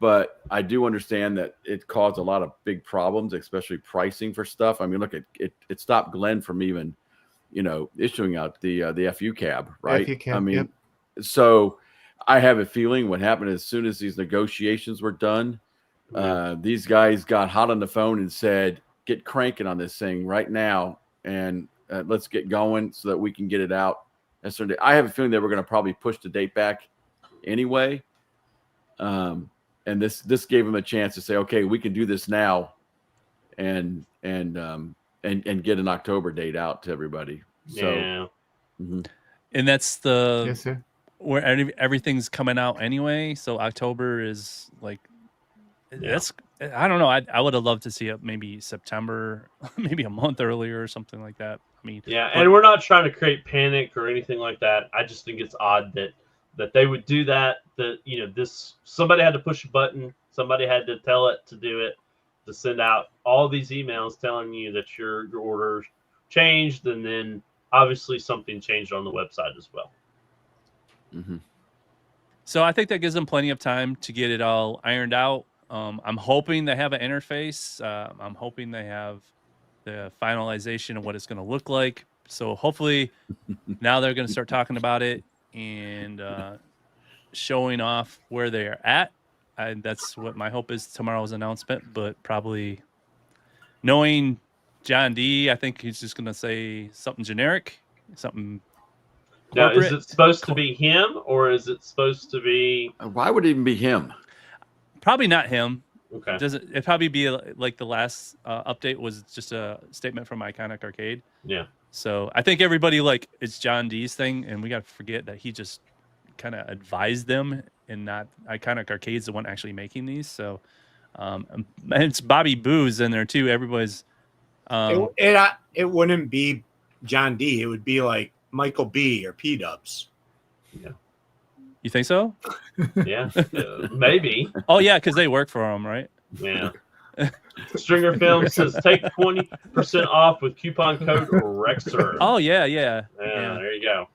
But I do understand that it caused a lot of big problems, especially pricing for stuff. I mean, look, it stopped Glenn from even, issuing out the FU cab, right? FU cab, I mean, yep. So I have a feeling what happened as soon as these negotiations were done, these guys got hot on the phone and said, "Get cranking on this thing right now, and let's get going so that we can get it out." I have a feeling they were going to probably push the date back anyway. And this gave them a chance to say, okay, we can do this now, and get an October date out to everybody. So, Yeah. And that's Yes, sir. where everything's coming out anyway. So October is like, that's, I don't know. I would have loved to see it maybe September, maybe a month earlier or something like that. I mean, And we're not trying to create panic or anything like that. I just think it's odd that they would do that. That somebody had to push a button, somebody had to tell it to do it, to send out all these emails telling you that your order changed, and then obviously something changed on the website as well. Mm-hmm. So I think that gives them plenty of time to get it all ironed out. I'm hoping they have an interface. I'm hoping they have the finalization of what it's going to look like. So hopefully now they're going to start talking about it and showing off where they're at. And that's what my hope is tomorrow's announcement. But probably knowing John D, I think he's just going to say something generic, something Now, corporate. is it supposed to be him, or is it supposed to be? Why would it even be him? Probably not him. Okay. It'd probably be like the last update was just a statement from Iconic Arcade. Yeah. So I think everybody it's John D's thing, and we got to forget that he just kind of advised them, and not Iconic Arcade's the one actually making these. So and it's Bobby Boo's in there too. Everybody's. It wouldn't be John D. It would be like Michael B. or P Dubs. Yeah. You think so? Yeah. Maybe. Oh yeah, because they work for him, right? Yeah. Stringer Film says take 20% off with coupon code Rexer. Oh yeah. Yeah, there you go.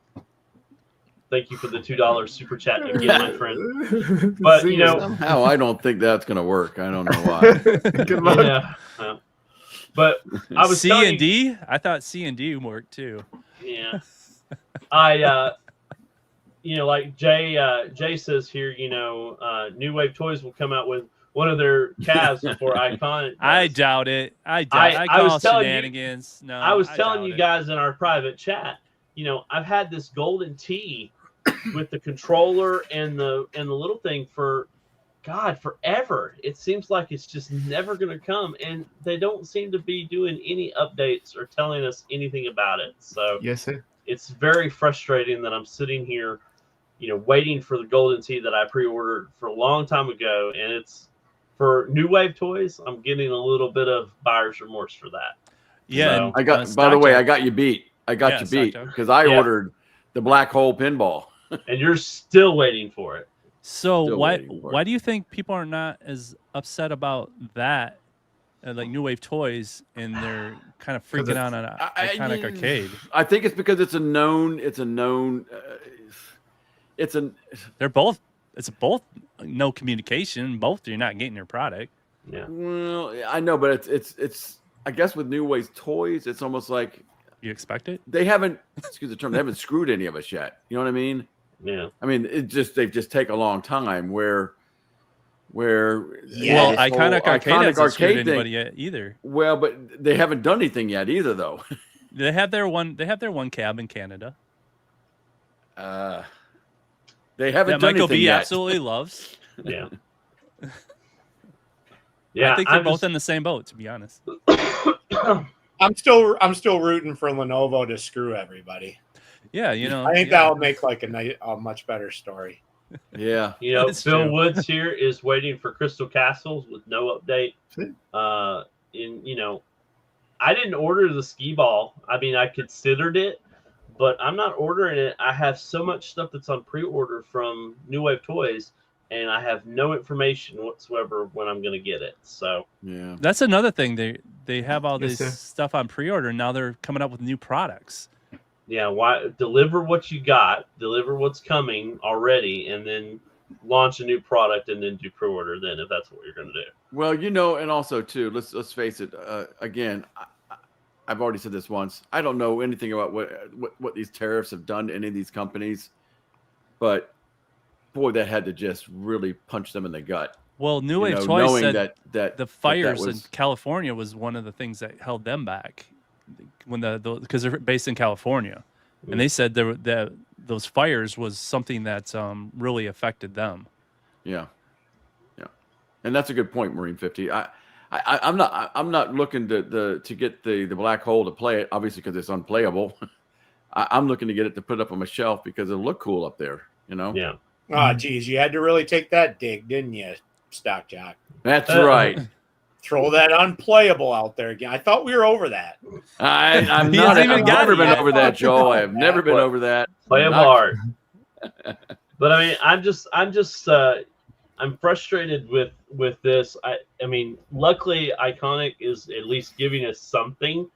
Thank you for the $2 super chat again, my friend. But somehow I don't think that's going to work. I don't know why. Good luck. Yeah. But I was C and D. I thought C and D worked too. Yeah. Like Jay says here, New Wave Toys will come out with one of their calves before Iconic does. I doubt it. I call shenanigans. No, I was telling you guys in our private chat, I've had this golden tee with the controller and the little thing for forever. It seems like it's just never going to come, and they don't seem to be doing any updates or telling us anything about it. So Yes, sir. it's very frustrating that I'm sitting here, waiting for the golden tee that I pre-ordered for a long time ago, and it's for New Wave Toys. I'm getting a little bit of buyer's remorse for that. Yeah, So, I got. By the way, I got you beat. Because I ordered the black hole pinball. and you're still waiting for it. So Still waiting for why it. do you think people are not as upset about that, like New Wave Toys, and they're kind of 'Cause freaking out on Iconic Arcade? I think it's because it's a known. They're both. It's both no communication. Both you're not getting your product. Yeah. Well, I know, but it's. I guess with New Wave's Toys, it's almost like You expect it? they haven't. Excuse the term. They haven't screwed any of us yet. You know what I mean? Yeah. I mean, they've just take a long time. Where Well, this whole Iconic Arcade hasn't screwed thing- anybody yet either. Well, but they haven't done anything yet either, though. They have their one. They have their one cab in Canada They haven't that done Michael anything B yet. absolutely loves. Yeah. Yeah. I think they're I'm both just- in the same boat, to be honest. I'm still rooting for Lenovo to screw everybody. Yeah, you know. I think yeah. that'll make like a much better story. Yeah. You know, That's Phil true. Woods here is waiting for Crystal Castles with no update. See? I didn't order the skee ball. I mean, I considered it, but I'm not ordering it. I have so much stuff that's on pre-order from New Wave Toys, and I have no information whatsoever when I'm going to get it. So Yeah. That's another thing. They have all Yes, this sir. stuff on pre-order. Now they're coming up with new products. yeah, why deliver what you got, deliver what's coming already, and then launch a new product and then do pre-order then if that's what you're going to do. Well, and also too, let's face it. Again, I've already said this once. I don't know anything about what these tariffs have done to any of these companies, but boy, that had to just really punch them in the gut. Well, New Wave Toys knowing said that the fires in was, California was one of the things that held them back when because they're based in California, and they said those fires was something that really affected them. yeah, and that's a good point, Marine 50. I'm not looking to get the black hole to play it, obviously because it's unplayable. I'm looking to get it to put up on my shelf because it'll look cool up there. Yeah. Oh, geez, you had to really take that dig, didn't you, Stock Jock? That's right. Throw that unplayable out there again. I thought we were over that. I'm He not. hasn't even I've got never it been yet. over that, Joe. I have never been over that. Play them Not- hard. But I mean, I'm frustrated with this. I mean, luckily, Iconic is at least giving us something.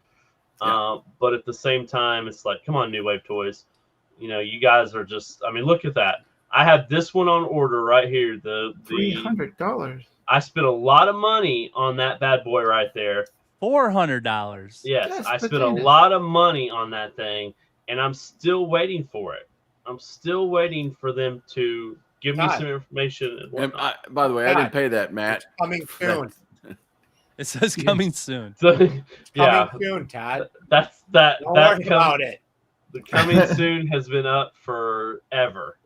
Yeah. But at the same time, it's like, come on, New Wave Toys. You guys are just. I mean, look at that. I have this one on order right here. The $300. I spent a lot of money on that bad boy right there. $400. Yes, Yes, I but spent a then- lot of money on that thing, and I'm still waiting for it. I'm still waiting for them to give me Todd. some information. And And whatnot. by the way, I didn't pay that, Matt. It's coming soon. It says coming soon. So, Coming yeah, soon, Todd. that Don't worry about it. The coming soon has been up forever.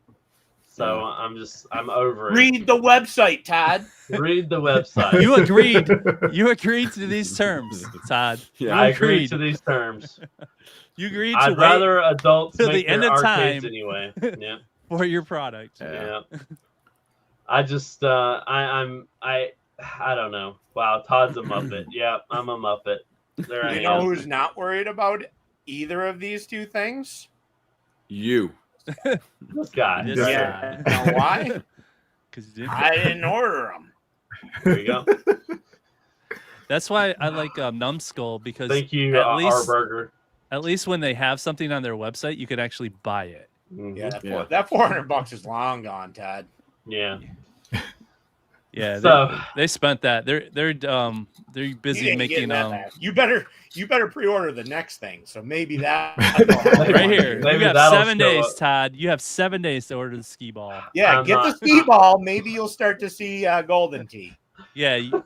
So I'm over it. Read the website, Todd. Read the website. You agreed. You agreed to these terms, Todd. Yeah, I You agree agreed. to these terms. You agreed to I'd wait rather adults till make the end their of arcades time. anyway. Yeah. for your product. Yeah. Yeah. I just I don't know. Wow, Todd's a Muppet. Yeah, I'm a Muppet. There I You know am. who's not worried about either of these two things? You. This guy. This right guy. here. You know why? 'Cause you didn't- I didn't order them. There you go. That's why I like Numbskull, because Thank you, at our least burger. at least when they have something on their website, you can actually buy it. Mhm. Yeah, Yeah. that $400 is long gone, Todd. Yeah. Yeah, So they spent that. They're busy You didn't get making that back. You better pre-order the next thing. So maybe that right here. Maybe You have that'll 7 show days, up. Todd. You have 7 days to order the skee ball. Yeah, I'm get not- the ski ball. Maybe you'll start to see Golden Tee. Yeah, you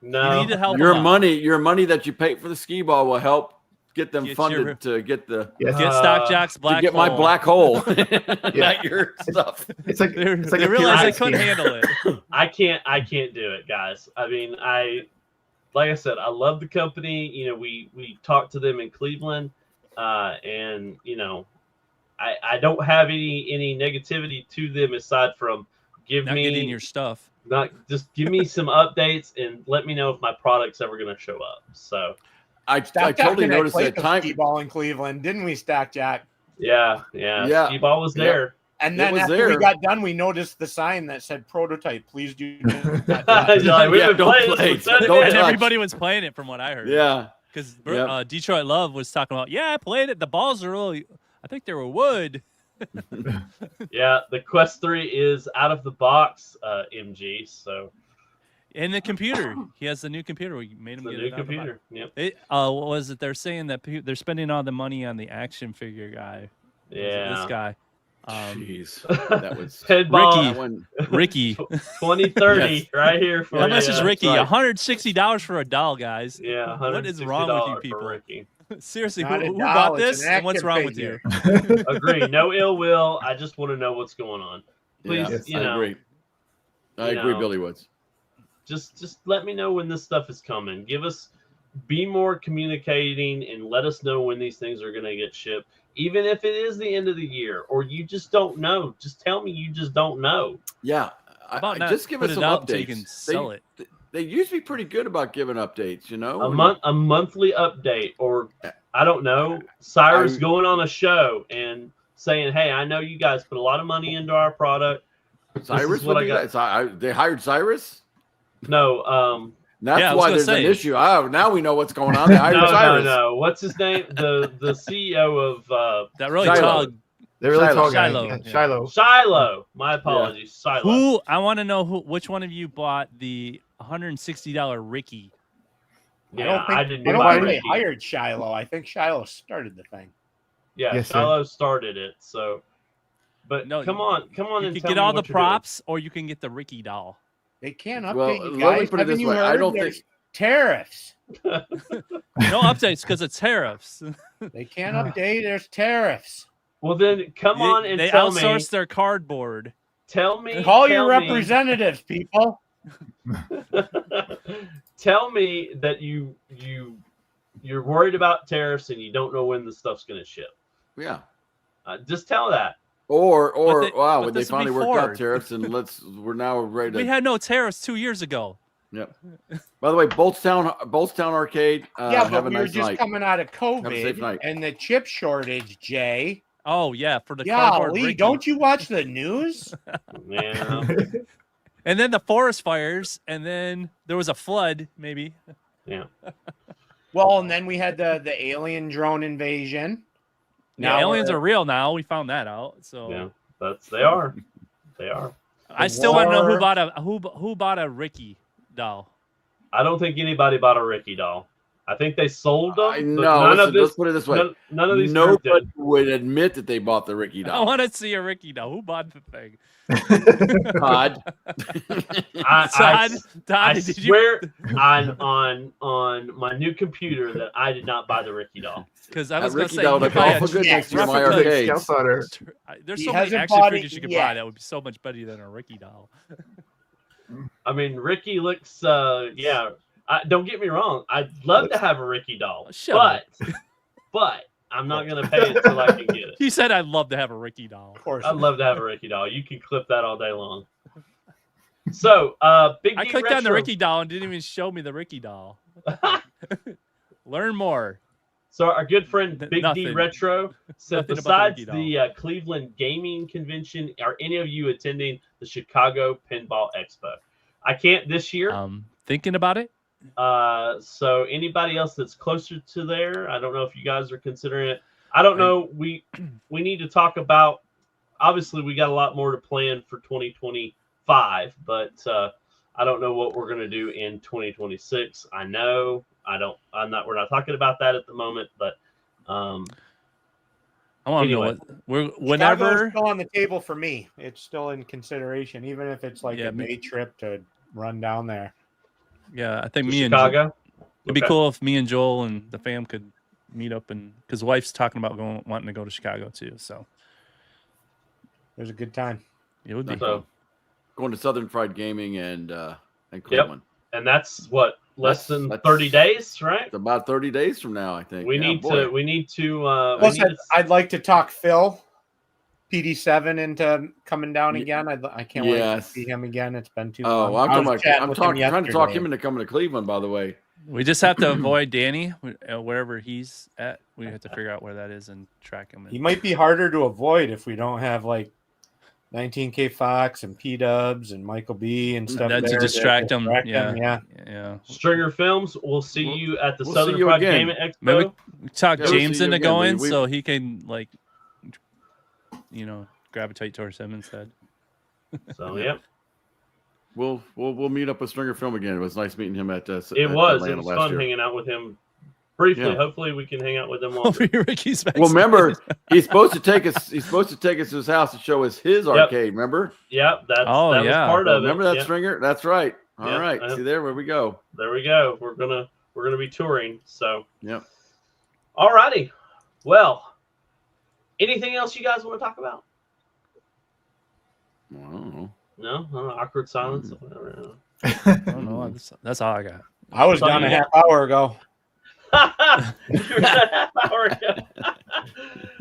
no. need to help Your them out. your money that you pay for the skee ball will help get them Get funded your- to get the Yes. Get Stock Jock's black to get my hole. black hole. Yeah. Not your stuff. It's like They it's like they a realized they pyramid couldn't scheme. handle it. I can't do it, guys. I mean, like I said, I love the company. We talked to them in Cleveland, and I don't have any negativity to them aside from give Not me getting your stuff. just give me some updates and let me know if my product's ever going to show up. So I totally noticed that time. Ski ball in Cleveland, didn't we, Stack Jack? yeah, Yeah. Steve Ball was Yeah. there. And then was after there. we got done, we noticed the sign that said prototype. Please do not You're touch. like, we've Yeah, been don't playing play this it. for 10 Don't And minutes. touch. everybody was playing it from what I heard. Yeah. Because Yep. Detroit Love was talking about, I played it. The balls are really, I think they were wood. Yeah, the Quest 3 is out of the box, MG. So And the computer. He has the new computer. We made him the get new it out of the box. computer. Yep. What was it? They're saying that they're spending all the money on the action figure guy. Yeah. This guy. Jeez. That was Headball that one. Ricky. 2030 Yes. right here for How you. much is Ricky? right. $160 for a doll, guys. Yeah, What is wrong with you $160 people? for Ricky. Seriously, Not a who doll, bought it's this an and what's action wrong with you? figure. Agree. No ill will. I just want to know what's going on. Please, Yes, you I know, agree. I you agree, know. Billy Woods. just let me know when this stuff is coming. Be more communicating and let us know when these things are going to get shipped. Even if it is the end of the year or you just don't know, just tell me you just don't know. Yeah. About not Just give put us it some out so updates. you can sell it. They used to be pretty good about giving updates, you know? A monthly update, or I don't know, Cyrus going on a show and saying, "Hey, I know you guys put a lot of money into our product." Cyrus what would I do got. that. They hired Cyrus? No, That's Yeah, I was why gonna there's say. an issue. Oh, now we know what's going on. They hired Cyrus. no. What's his name? The CEO of That really Shiloh. tall. The really Shiloh. tall guy. Shiloh, Yeah, yeah. Shiloh. Shiloh. My apologies, Shiloh. Who I want to know which one of you bought the $160 Ricky? Yeah, I didn't I don't buy think they Ricky. hired Shiloh. I think Shiloh started the thing. Yeah, Yes, sir. Shiloh started it. So, but No, come on, You and can tell get me all the what you're doing. props, or you can get the Ricky doll. They can't update Well, you let me guys. put it Haven't this you way. I heard? don't There's think tariffs. No updates because it's tariffs. They can't update. There's tariffs. Well, then come on and they tell outsource me. their cardboard. Tell me. Call your tell me- representatives, people. Tell me that you're worried about tariffs and you don't know when the stuff's going to ship. Yeah. Just tell that. Or but when they this will be finally worked out Ford. tariffs and we're now ready to. We had no tariffs 2 years ago. Yep. By the way, Boltstown Arcade. Yeah, have but a we were nice just night. coming out of Have a safe COVID night. and the chip shortage, Jay. Oh yeah, for the cardboard Golly, Ricky. don't you watch the news? Yeah. And then the forest fires, and then there was a flood, maybe. Yeah. Well, and then we had the alien drone invasion. Yeah, aliens are real now. We found that out. So Yeah. They are. They are. I still want to know war- who bought a Ricky doll. I don't think anybody bought a Ricky doll. I think they sold them. I but know. None of Let's this. put it this way. None of these groups Nobody did. would admit that they bought the Ricky I doll. want to see a Ricky doll. Who bought the thing? Todd. I Did you? swear on my new computer that I did not buy the Ricky doll. Because I That was going to Ricky say, doll you would could be buy awful a good next to my replica- arcade. Scout Sauter. There's He so many hasn't action bought figures it you could yet. buy that would be so much better than a Ricky doll. I mean, Ricky looks. Don't get me wrong. I'd love to have a Ricky doll, Shut but I'm not gonna pay it until I can get it. He said, "I'd love to have a Ricky doll." Of course. I'd love to have a Ricky doll. You can clip that all day long. So, Big I D clicked on the Retro- Ricky doll and didn't even show me the Ricky doll. Learn more. So our good friend Big D Nothing. Retro said, Nothing about the besides Ricky the Cleveland Gaming Convention, are any of you attending the Chicago Pinball Expo? I can't this year. Thinking about it. So anybody else that's closer to there, I don't know if you guys are considering it. I don't know. We need to talk about. Obviously, we got a lot more to plan for 2025, but I don't know what we're going to do in 2026. I know. We're not talking about that at the moment, but I want to Anyway. know we're Chicago's whenever. still on the table for me. It's still in consideration, even if it's like Yeah, a me- day trip to run down there. Yeah, I think to me and Chicago. it'd be Okay. cool if me and Joel and the fam could meet up, and because wife's talking about wanting to go to Chicago too. So It was a good time. it would be. So, Going to Southern Fried Gaming and Cleveland. and that's what less than That's- 30 days, right? It's about 30 days from now, I think. We Yeah, need boy. to. We need to. Plus, we need to- I'd like to talk Phil, PD7, into coming down Ye- again. I can't wait to Yes. see him again. It's been too Oh, long. I'm I was chatting with him trying to talk yesterday. him into coming to Cleveland, by the way. We just have to avoid Danny wherever he's at. We have to figure out where that is and track him. He might be harder to avoid if we don't have like 19K Fox and P Dubs and Michael B and stuff. That's to there distract them. Yeah. Stringer Films, we'll see you at the we'll Southern see you Pride again. Gaming Expo. Maybe talk Yeah, we'll James see you into again. going We- so he can like, gravitate towards him instead. So yeah, We'll meet up with Stringer Film again. It was nice meeting him at it Atlanta was last fun year. hanging out with him briefly. Yeah. Hopefully, we can hang out with him Over longer. here, Ricky's back. Well, remember, he's supposed to take us. He's supposed to take us to his house to show us his arcade. Remember? Yep, that Oh, was yeah. part of it. Remember that Yep. Stringer? That's right. All Yeah, right. See there, where we go. There we go. We're gonna be touring. So Yep. all righty. Well, anything else you guys want to talk about? Well, I don't know. No, awkward silence. I don't know. That's all I got. I was done a half hour ago. You were a half hour ago.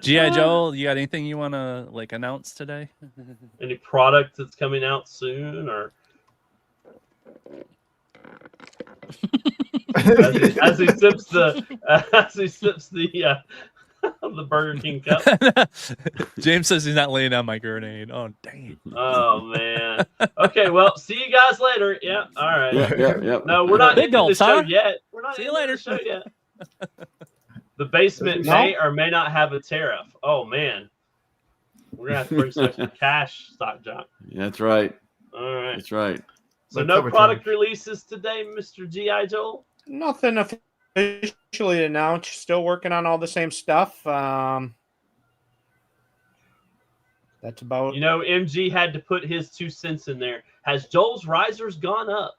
G.I. Joe, you got anything you want to like announce today? Any product that's coming out soon, or as he sips the the Burger King cup. James says he's not laying down my grenade. Oh, dang. Oh man. Okay, well, see you guys later. Yeah. All right. Yeah. No, we're not Big ending the gulps, show huh? yet. We're not See you ending later. the show yet. The basement No? may or may not have a tariff. Oh man. We're gonna have to bring some cash, Stock Jock. That's right. All right. That's right. So Like no cover product charge. releases today, Mr. G.I. Joel? Nothing officially announced. Still working on all the same stuff. That's about. You know, MG had to put his 2 cents in there. Has Joel's risers gone up?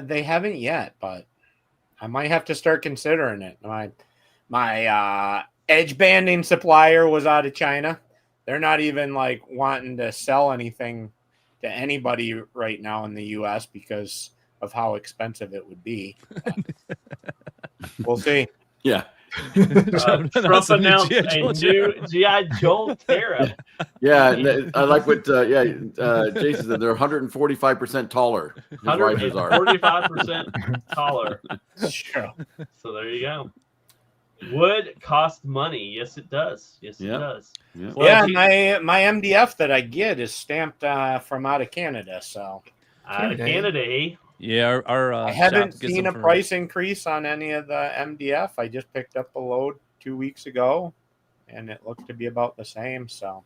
They haven't yet, but I might have to start considering it. My edge banding supplier was out of China. They're not even like wanting to sell anything to anybody right now in the U.S. because of how expensive it would be. But we'll see. Yeah. Trump announced a new G.I. Joel tariff. Yeah. I like what, Jason said. They're 145% taller. His risers are. 145% taller. Sure. So there you go. Wood cost money. Yes, it does. Yes, it Yeah. does. Yeah. Well, Yeah, my MDF that I get is stamped from out of Canada, so out of Canada, eh? Yeah, our I haven't shop gets seen them a for- price increase on any of the MDF. I just picked up a load 2 weeks ago, and it looked to be about the same. So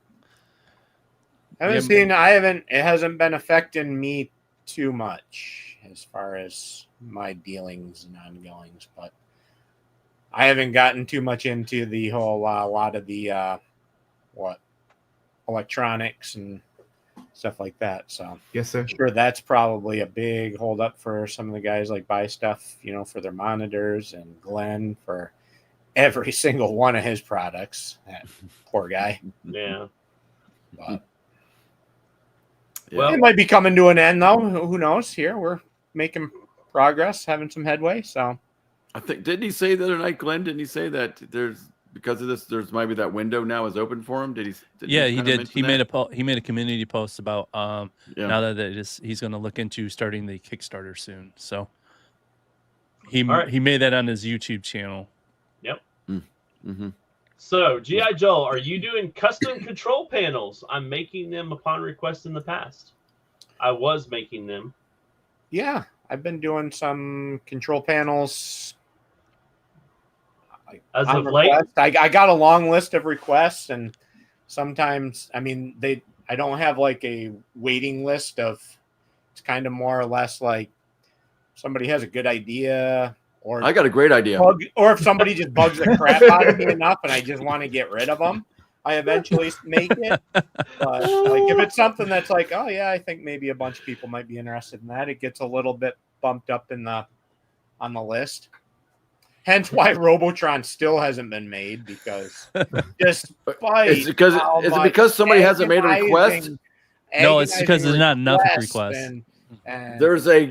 it hasn't been affecting me too much as far as my dealings and ongoings, but I haven't gotten too much into the whole lot of the electronics and stuff like that. So Yes, sir. sure, that's probably a big holdup for some of the guys like buy stuff, for their monitors, and Glenn for every single one of his products. That poor guy. Yeah. But Well, it might be coming to an end though. Who knows? Here we're making progress, having some headway. So I think, didn't he say the other night, Glenn? Didn't he say that because of this, there's maybe that window now is open for him? Yeah, he kinda did. mention He made that? he made a community post about Yeah. now that he's going to look into starting the Kickstarter soon. So he All right. he made that on his YouTube channel. Mm-hmm. So, G.I. Joel, are you doing custom control panels? I'm making them upon request in the past. I was making them. yeah, I've been doing some control panels. As on of late? request. I got a long list of requests, and sometimes I don't have like a waiting list of. It's kind of more or less like somebody has a good idea, or I got a great idea. or if somebody just bugs the crap out of me enough, and I just want to get rid of them, I eventually make it. But like if it's something that's like, oh yeah, I think maybe a bunch of people might be interested in that, it gets a little bit bumped up on the list. Hence why Robotron still hasn't been made, because despite Is it because somebody hasn't made a request? No, it's because there's not enough requests. And There's a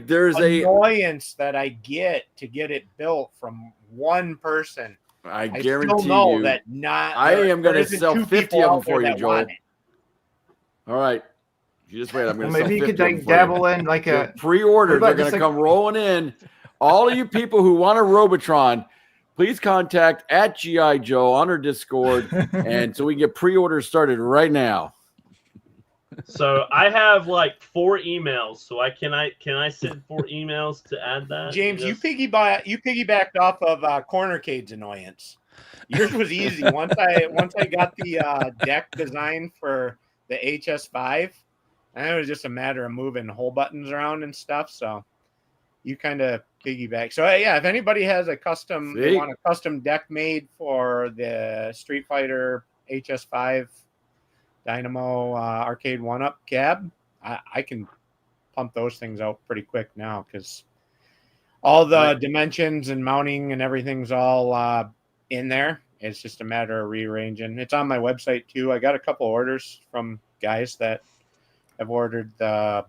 annoyance that I get to get it built from one person. I I guarantee still know you. that not. I am there gonna isn't sell 2 50 people of them out there for you, that Joel. want it. All right. You just wait. I'm Well, going to sell maybe you 50 could of them like for you. dabble in like a. Pre-orders What are about going just to like- come rolling in. All of you people who want a Robotron, please contact @GI Joe on our Discord, and so we can get pre-orders started right now. So I have like 4 emails. So can I send 4 emails to add that? James, you Just- piggybacked off of Cornercade's annoyance. Yours was easy. Once I got the deck design for the HS5, and it was just a matter of moving hole buttons around and stuff. So you kind of piggyback. So yeah, if anybody has a custom, they want a custom deck made for the Street Fighter HS5 Dynamo Arcade 1-Up cab, I can pump those things out pretty quick now because all the dimensions and mounting and everything's all in there. It's just a matter of rearranging. It's on my website too. I got a couple orders from guys that have ordered the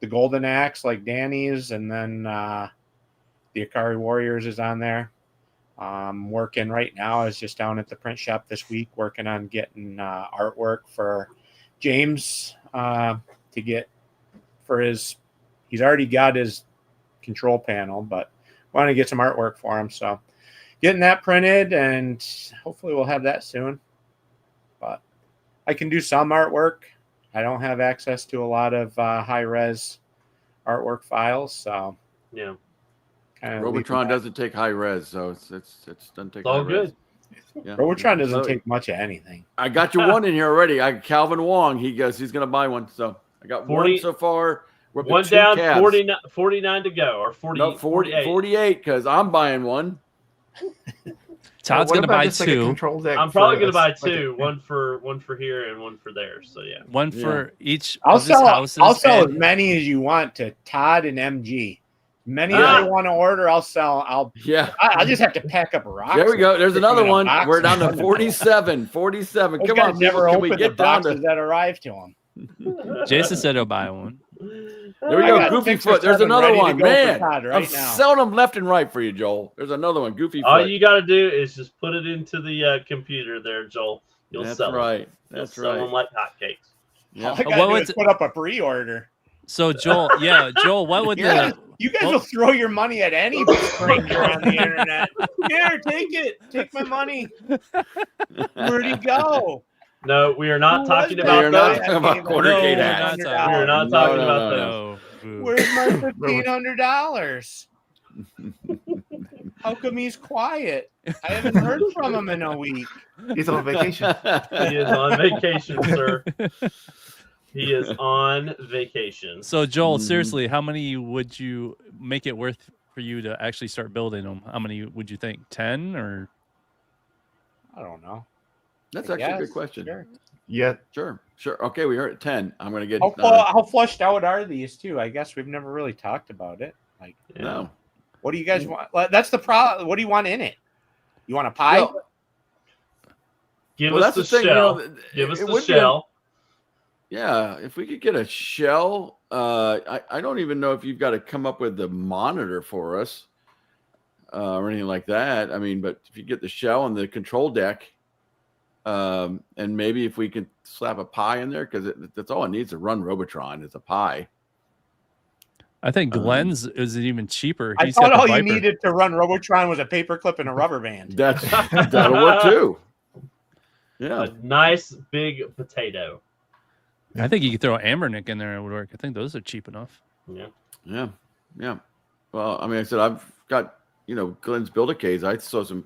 Golden Axe like Danny's, and then the Akari Warriors is on there. Working right now. I was just down at the print shop this week working on getting artwork for James to get for his. He's already got his control panel, but want to get some artwork for him. So getting that printed, and hopefully we'll have that soon. But I can do some artwork. I don't have access to a lot of high-res artwork files, so yeah. Robotron doesn't take high res, so it's doesn't take. It's all high res. good. Yeah. Robotron doesn't take much of anything. I got you one in here already. Calvin Wong. He goes. He's going to buy one. So I got 40 one so far. We're up to One 2 down, cabs. 49 to go, or 40, No, 48 because I'm buying one. Todd's What gonna about buy just like a 2. control deck I'm probably for going to buy us, like 2, one for here and one for there. So yeah. One for each I'll of his sell. houses. I'll sell as and- many as you want to Todd and MG. Many that they want to order, I'll sell. I just have to pack up rocks. There we go. There's Stick another them in a one. box We're down to and 47. 47. Those Come guys on, never people. Can we open the get down boxes to? that arrive to them. Jason said he'll buy one. There we I go. got Goofy 6 or Foot. There's 7 another ready to one. go for Man, Todd right I'm now. selling them left and right for you, Joel. There's another one. Goofy Foot. All you got to do is just put it into the computer there, Joel. You'll That's sell right. them. That's You'll sell right. them like hotcakes. Yeah. All I gotta What do was is put up a pre-order. So Joel, Joel, what would Yeah. the You guys will throw your money at any stranger on the internet. Here, take it. Take my money. Where'd he go? No, we are not Who talking was We about are those. not talking about No, quarter No, gate we're hats. not We are not No, talking no, about no, those. no. Where's my $1,500? How come he's quiet? I haven't heard from him in a week. He's on vacation. He is on vacation, sir. He is on vacation. So Joel, Mhm. seriously, how many would you make it worth for you to actually start building them? How many would you think? 10 or? I don't know. That's I actually a guess, good question. Sure. Yeah, Sure. Okay, we heard at 10. I'm going to get. How flushed out are these too? I guess we've never really talked about it. Like, No. what do you guys want? Well, that's the problem. What do you want in it? You want a pie? Well, Give well, us that's the the thing. shell. You know, Give us it the would be shell. Yeah, if we could get a shell, I don't even know if you've got to come up with the monitor for us or anything like that. I mean, but if you get the shell and the control deck, and maybe if we could slap a pie in there, because that's all it needs to run Robotron is a pie. I think Glenn's is even cheaper. I He's thought got the all you Viper. needed to run Robotron was a paperclip and a rubber band. That'll work too. Yeah. A nice big potato. I think you could throw Ambernick in there. It would work. I think those are cheap enough. Yeah. Yeah. Well, I mean, I said I've got Glenn's Build-A-Ks. I saw some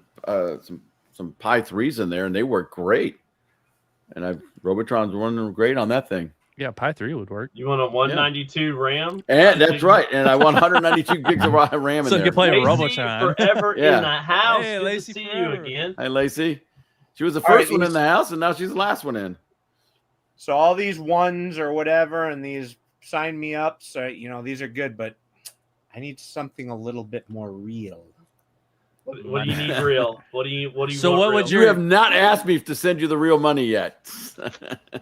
Pi 3s in there, and they work great. And Robotron's running great on that thing. Yeah, Pi 3 would work. You want a 192 RAM? And that's right. And I want 192 gigs of RAM in So you there. can play Lacey Robotron. forever Yeah. in the house. Hey, Good Lacey to see forever. you again. Hey, Lacey. She was the All right, first one in these- the house, and now she's the last one in. So all these ones or whatever, and these sign me up. So these are good, but I need something a little bit more real. What do you need real? What do you So want what would real? You have not asked me to send you the real money yet.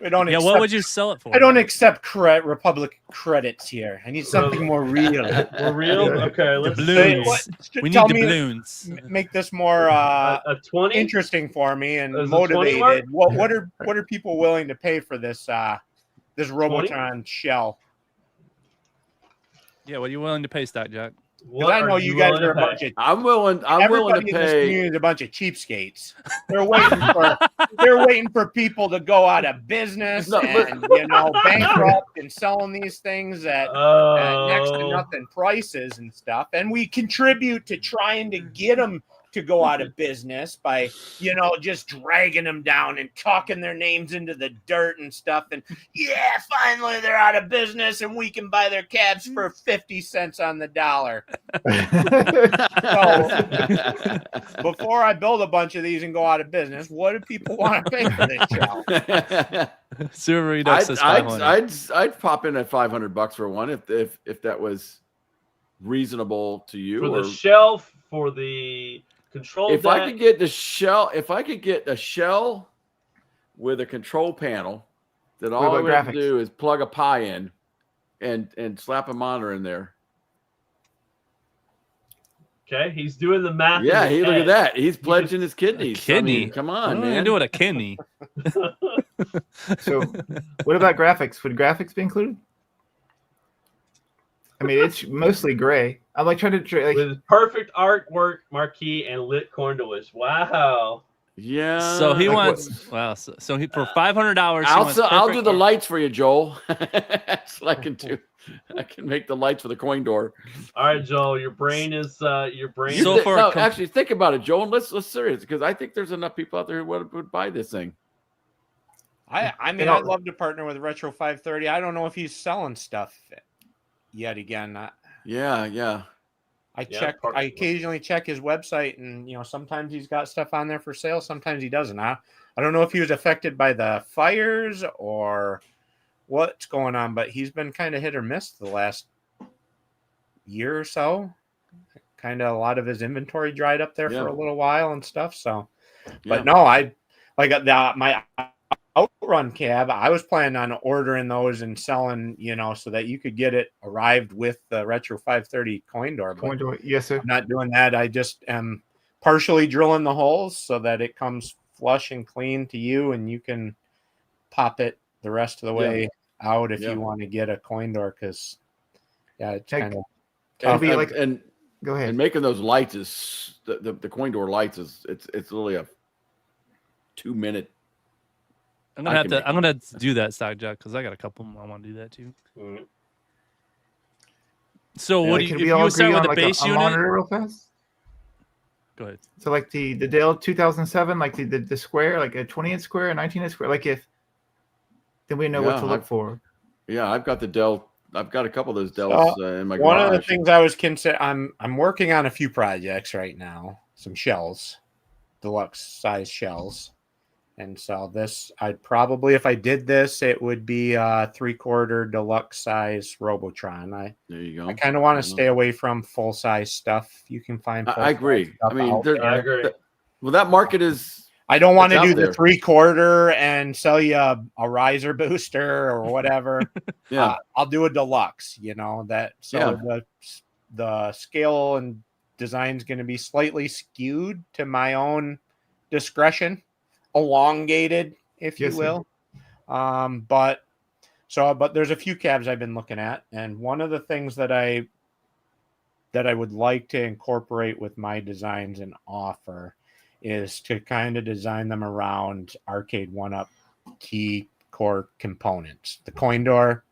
I don't. Yeah, accept, what would you sell it for? I don't accept Republic credits here. I need something more real. We're real? Okay, The let's balloons. see. We Tell need the me- balloons. Make this more A 20? interesting for me and Does the 20 motivated. What are people willing to pay for this this 20? Robotron shell? Yeah, what are you willing to pay, Stock Jack? What I know are you guys willing to are a pay? bunch of I'm willing to everybody in this pay. community is a bunch of cheapskates. They're waiting for people to go out of business No, but- and bankrupt and selling these things at next to nothing prices and stuff. And we contribute to trying to get them to go out of business by just dragging them down and talking their names into the dirt and stuff. And finally they're out of business and we can buy their cabs for 50 cents on the dollar. So before I build a bunch of these and go out of business, what do people want to pay for this show? Super Redux says 500. I'd pop in at $500 for one if that was reasonable to you. For the shelf, for the control if deck. I could get a shell with a control panel that all we have to do is plug a Pi in and slap a monitor in there. Okay, he's doing the math. Yeah, look at that. He's pledging his kidneys. Kidney? I mean, come on, What man. are you doing a kidney? So, what about graphics? Would graphics be included? I mean, it's mostly gray. I'm like trying to with perfect artwork, marquee, and lit corn doors. Wow. Yeah. So he wants. Wow. So he for $500. I'll do the lights for you, Joel. That's what I can do. I can make the lights for the coin door. All right, Joel. Your brain is your brain. So actually, think about it, Joel. Let's serious because I think there's enough people out there who would buy this thing. I mean, I'd love to partner with Retro 530. I don't know if he's selling stuff yet again. Yeah. I occasionally check his website, and sometimes he's got stuff on there for sale. Sometimes he doesn't. I don't know if he was affected by the fires or what's going on, but he's been kind of hit or miss the last year or so. Kind of a lot of his inventory dried up there for a little while and stuff. So, but no, I like my Outrun cab. I was planning on ordering those and selling, so that you could get it arrived with the Retro 530 coin door. Coin door, yes, sir. I'm not doing that. I just am partially drilling the holes so that it comes flush and clean to you, and you can pop it the rest of the way out if you want to get a coin door. Because it's kind of tough. And go ahead. And making those lights is the coin door lights it's really a 2-minute. I'm gonna have to do that, Stock Jock, because I got a couple more. I want to do that too. Mm-hmm. So what do you? If you start with the base unit, monitor real fast. Go ahead. So like the Dell 2007, like the square, like a 20-inch square, a 19-inch square. Like then we know what to look for. Yeah, I've got the Dell. I've got a couple of those Dells in my garage. One of the things I was considering, I'm working on a few projects right now. Some shells, deluxe size shells. And so this, I'd probably, if I did this, it would be a 3/4 deluxe size Robotron. There you go. I kind of want to stay away from full size stuff. You can find. I agree. I mean, I agree. Well, that market is. I don't want to do there. the 3/4 and sell you a riser booster or whatever. I'll do a deluxe. The scale and design is going to be slightly skewed to my own discretion. Elongated, if you will. But there's a few cabs I've been looking at, and one of the things that I would like to incorporate with my designs and offer is to kind of design them around Arcade 1-Up key core components, the coin door,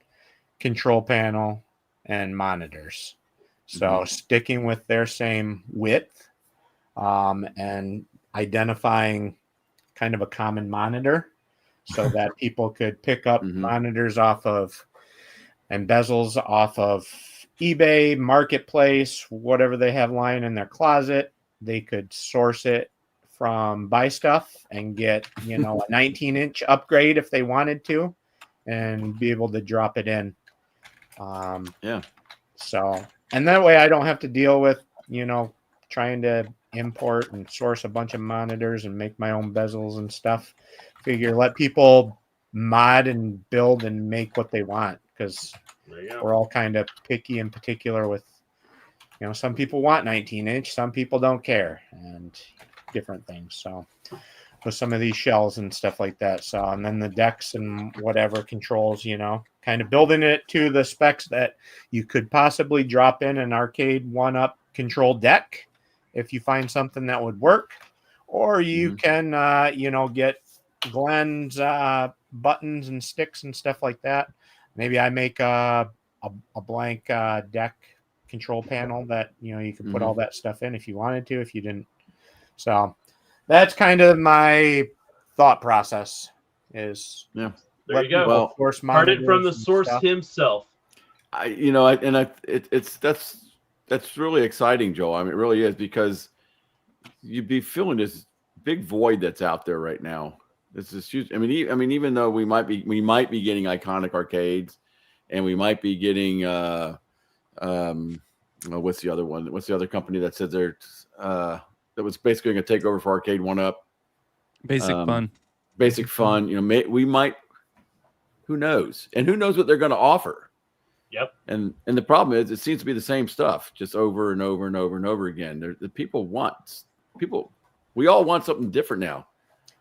control panel, and monitors. So sticking with their same width, and identifying kind of a common monitor so that people could pick up monitors off of and bezels off of eBay, Marketplace, whatever they have lying in their closet. They could source it from Buy Stuff and get, a 19-inch upgrade if they wanted to, and be able to drop it in. So, and that way I don't have to deal with, trying to import and source a bunch of monitors and make my own bezels and stuff. Figure let people mod and build and make what they want, because we're all kind of picky and particular with, some people want 19-inch, some people don't care, and different things. So with some of these shells and stuff like that. So, and then the decks and whatever controls, kind of building it to the specs that you could possibly drop in an arcade one-up control deck if you find something that would work, or you can, get Glenn's buttons and sticks and stuff like that. Maybe I make a blank deck control panel that, you could put all that stuff in if you wanted to, if you didn't. So that's kind of my thought process is. Yeah. There you go. Well, heard it from the source himself. That's really exciting, Joel. I mean, it really is, because you'd be feeling this big void that's out there right now. This is huge. I mean, even though we might be getting iconic arcades, and we might be getting what's the other one? What's the other company that said they're that was basically going to take over for Arcade 1-Up? Basic Fun. Basic Fun. We might. Who knows? And who knows what they're going to offer? Yep. And the problem is, it seems to be the same stuff, just over and over and over and over again. The people. We all want something different now.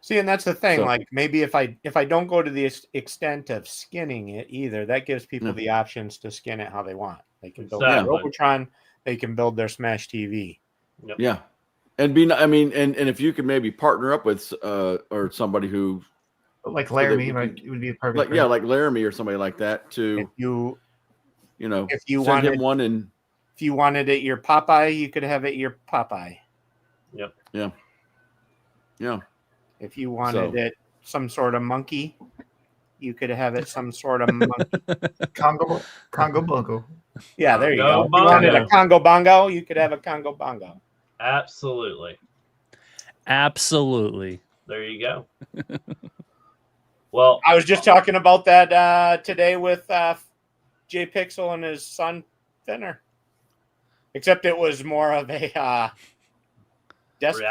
See, and that's the thing. So, like, maybe if I don't go to the extent of skinning it either, that gives people the options to skin it how they want. They can build their Robotron. They can build their Smash TV. Yep. Yeah. And if you could maybe partner up with or somebody who, like Laramie, right? It would be a perfect. Like Laramie or somebody like that to, if you send wanted him one, and if you wanted it your Popeye, you could have it your Popeye. Yep. Yeah. Yeah. If you wanted it some sort of monkey, you could have it some sort of monkey. Congo Bongo. Yeah, there you go. If Bongo. you wanted a Congo Bongo, you could have a Congo Bongo. Absolutely. There you go. Well, I was just talking about that today with Jay Pixel and his son Thinner. Except it was more of a desk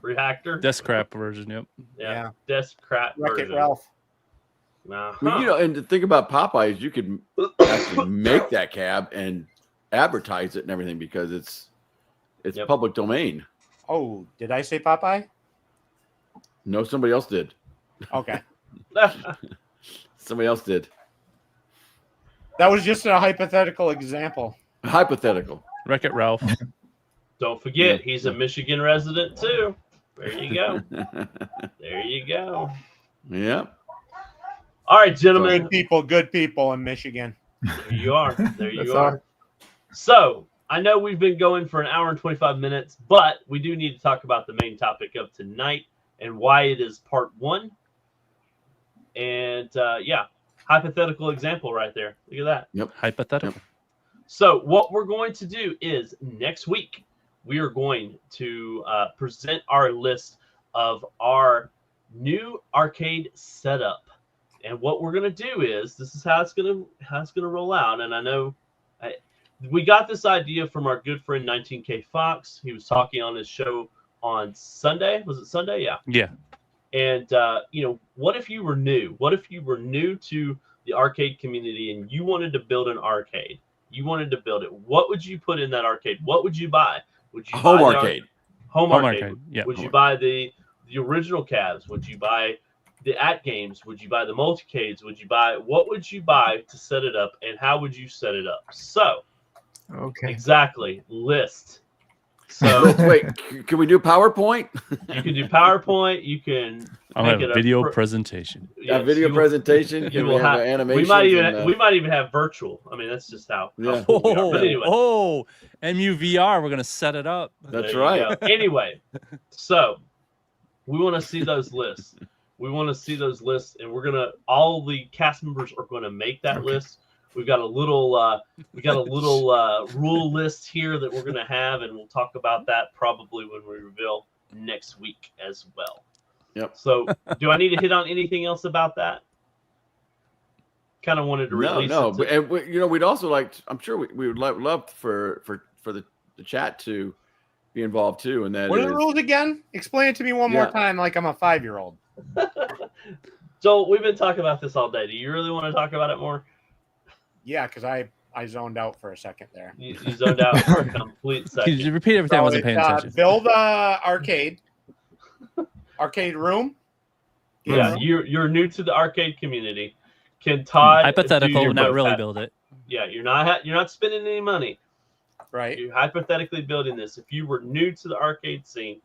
reactor. Desk crap version, yep. Yeah. Desk crap Wreck-It version. Ralph. Well, and to think about Popeyes, you could actually make that cab and advertise it and everything, because it's public domain. Oh, did I say Popeye? No, somebody else did. Okay. Somebody else did. That was just a hypothetical example. Hypothetical. Wreck-It Ralph. Don't forget, he's a Michigan resident too. There you go. There you go. Yeah. All right, gentlemen. Good people in Michigan. There you are. There you are. So I know we've been going for an hour and 25 minutes, but we do need to talk about the main topic of tonight and why it is part 1. And hypothetical example right there. Look at that. Yep. Hypothetical. Yep. So what we're going to do is next week, we are going to present our list of our new arcade setup. And what we're going to do is, this is how it's going to roll out. And I know we got this idea from our good friend 19K Fox. He was talking on his show on Sunday. Was it Sunday? Yeah. Yeah. And, what if you were new? What if you were new to the arcade community and you wanted to build an arcade? You wanted to build it. What would you put in that arcade? What would you buy? Would you home buy arcade? Home arcade. Yeah. Would you buy the original cabs? Would you buy the games? Would you buy the multicades? What would you buy to set it up, and how would you set it up? So, okay, exactly, list. So wait, can we do PowerPoint? You can do PowerPoint. You can. I'll have a video presentation. Yes, video presentation. Can we have an animation? We might even have virtual. I mean, that's just how. Yeah. Cool we are. But anyway. MUVR. We're gonna set it up. That's right. Anyway, so we want to see those lists. We want to see those lists, and all the cast members are going to make that list. We've got a little rule list here that we're going to have, and we'll talk about that probably when we reveal next week as well. Yep. So, do I need to hit on anything else about that? Kind of wanted to release. And we'd also like. I'm sure we would love for the chat to be involved too. And that what are the rules again? Explain it to me one more time, like I'm a 5-year-old. Joel, we've been talking about this all day. Do you really want to talk about it more? Yeah, because I zoned out for a second there. You zoned out for a complete second. Could you repeat everything? I wasn't paying attention. Build a arcade. arcade room. Yeah, you're new to the arcade community. Can Todd Hypothetical, do not both really that? build it. Yeah, you're not spending any money. Right. You're hypothetically building this. If you were new to the arcade scene,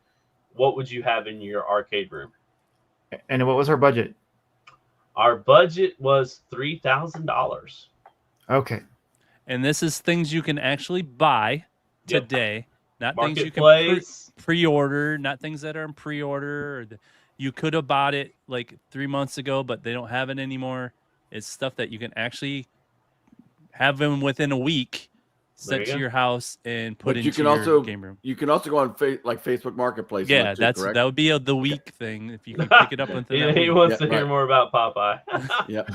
what would you have in your arcade room? And what was our budget? Our budget was $3,000. Okay. And this is things you can actually buy Yep. today, not things you can Marketplace. pre-order, not things that are in pre-order. Or you could have bought it like 3 months ago, but they don't have it anymore. It's stuff that you can actually have them within a week, There sent you to go. your house, and put But into you can your also game room. you can also go on like Facebook Marketplace. and Yeah, look too, that correct? would be the week thing if you can pick it up within that He week. wants Yeah, to hear right. more about Popeye. Yep.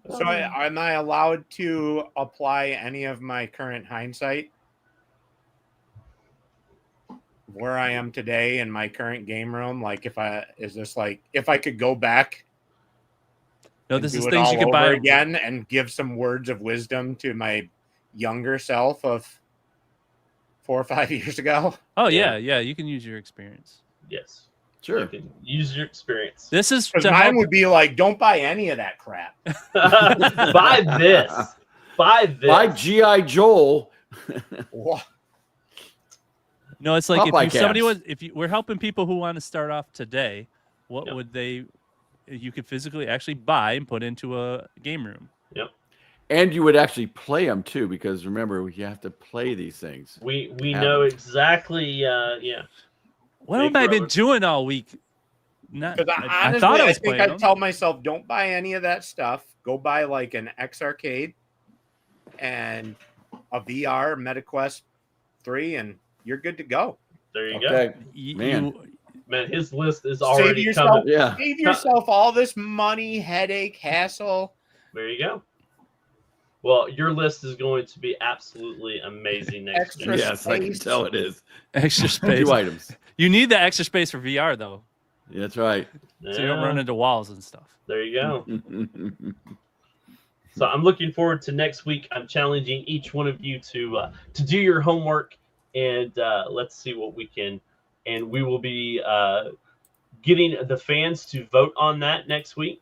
So am I allowed to apply any of my current hindsight where I am today in my current game room? Like if I could go back No, and this do is it things all you can over buy again and give some words of wisdom to my younger self of 4 or 5 years ago. Oh Yeah. yeah, you can use your experience. Yes. Sure. You can use your experience. This is Because to mine help. would be like, don't buy any of that crap. Buy this. Buy this. By G.I. Joel. Wha- No, it's like Popeye if you, somebody caps. was we're helping people who want to start off today, what Yep. would they you could physically actually buy and put into a game room. And you would actually play them too, because remember, you have to play these things. We Have know them. exactly. Yeah. What Big have I been Brother. doing all week? Not, Because I honestly, thought I I was think playing I'd them. tell myself, don't buy any of that stuff. Go buy like an X Arcade and a VR MetaQuest 3, and you're good to go. There you go. Okay. You- Man, his list is Save already yourself, coming. Yeah. save yourself all this money, headache, hassle. There you go. Well, your list is going to be absolutely amazing next Extra year. Yes, I can space. tell it is. extra space. 2 items. You need the extra space for VR though, Yeah, that's right. so you don't Yeah, run into walls and stuff. there you go. So I'm looking forward to next week. I'm challenging each one of you to do your homework, and let's see what we can. And we will be getting the fans to vote on that next week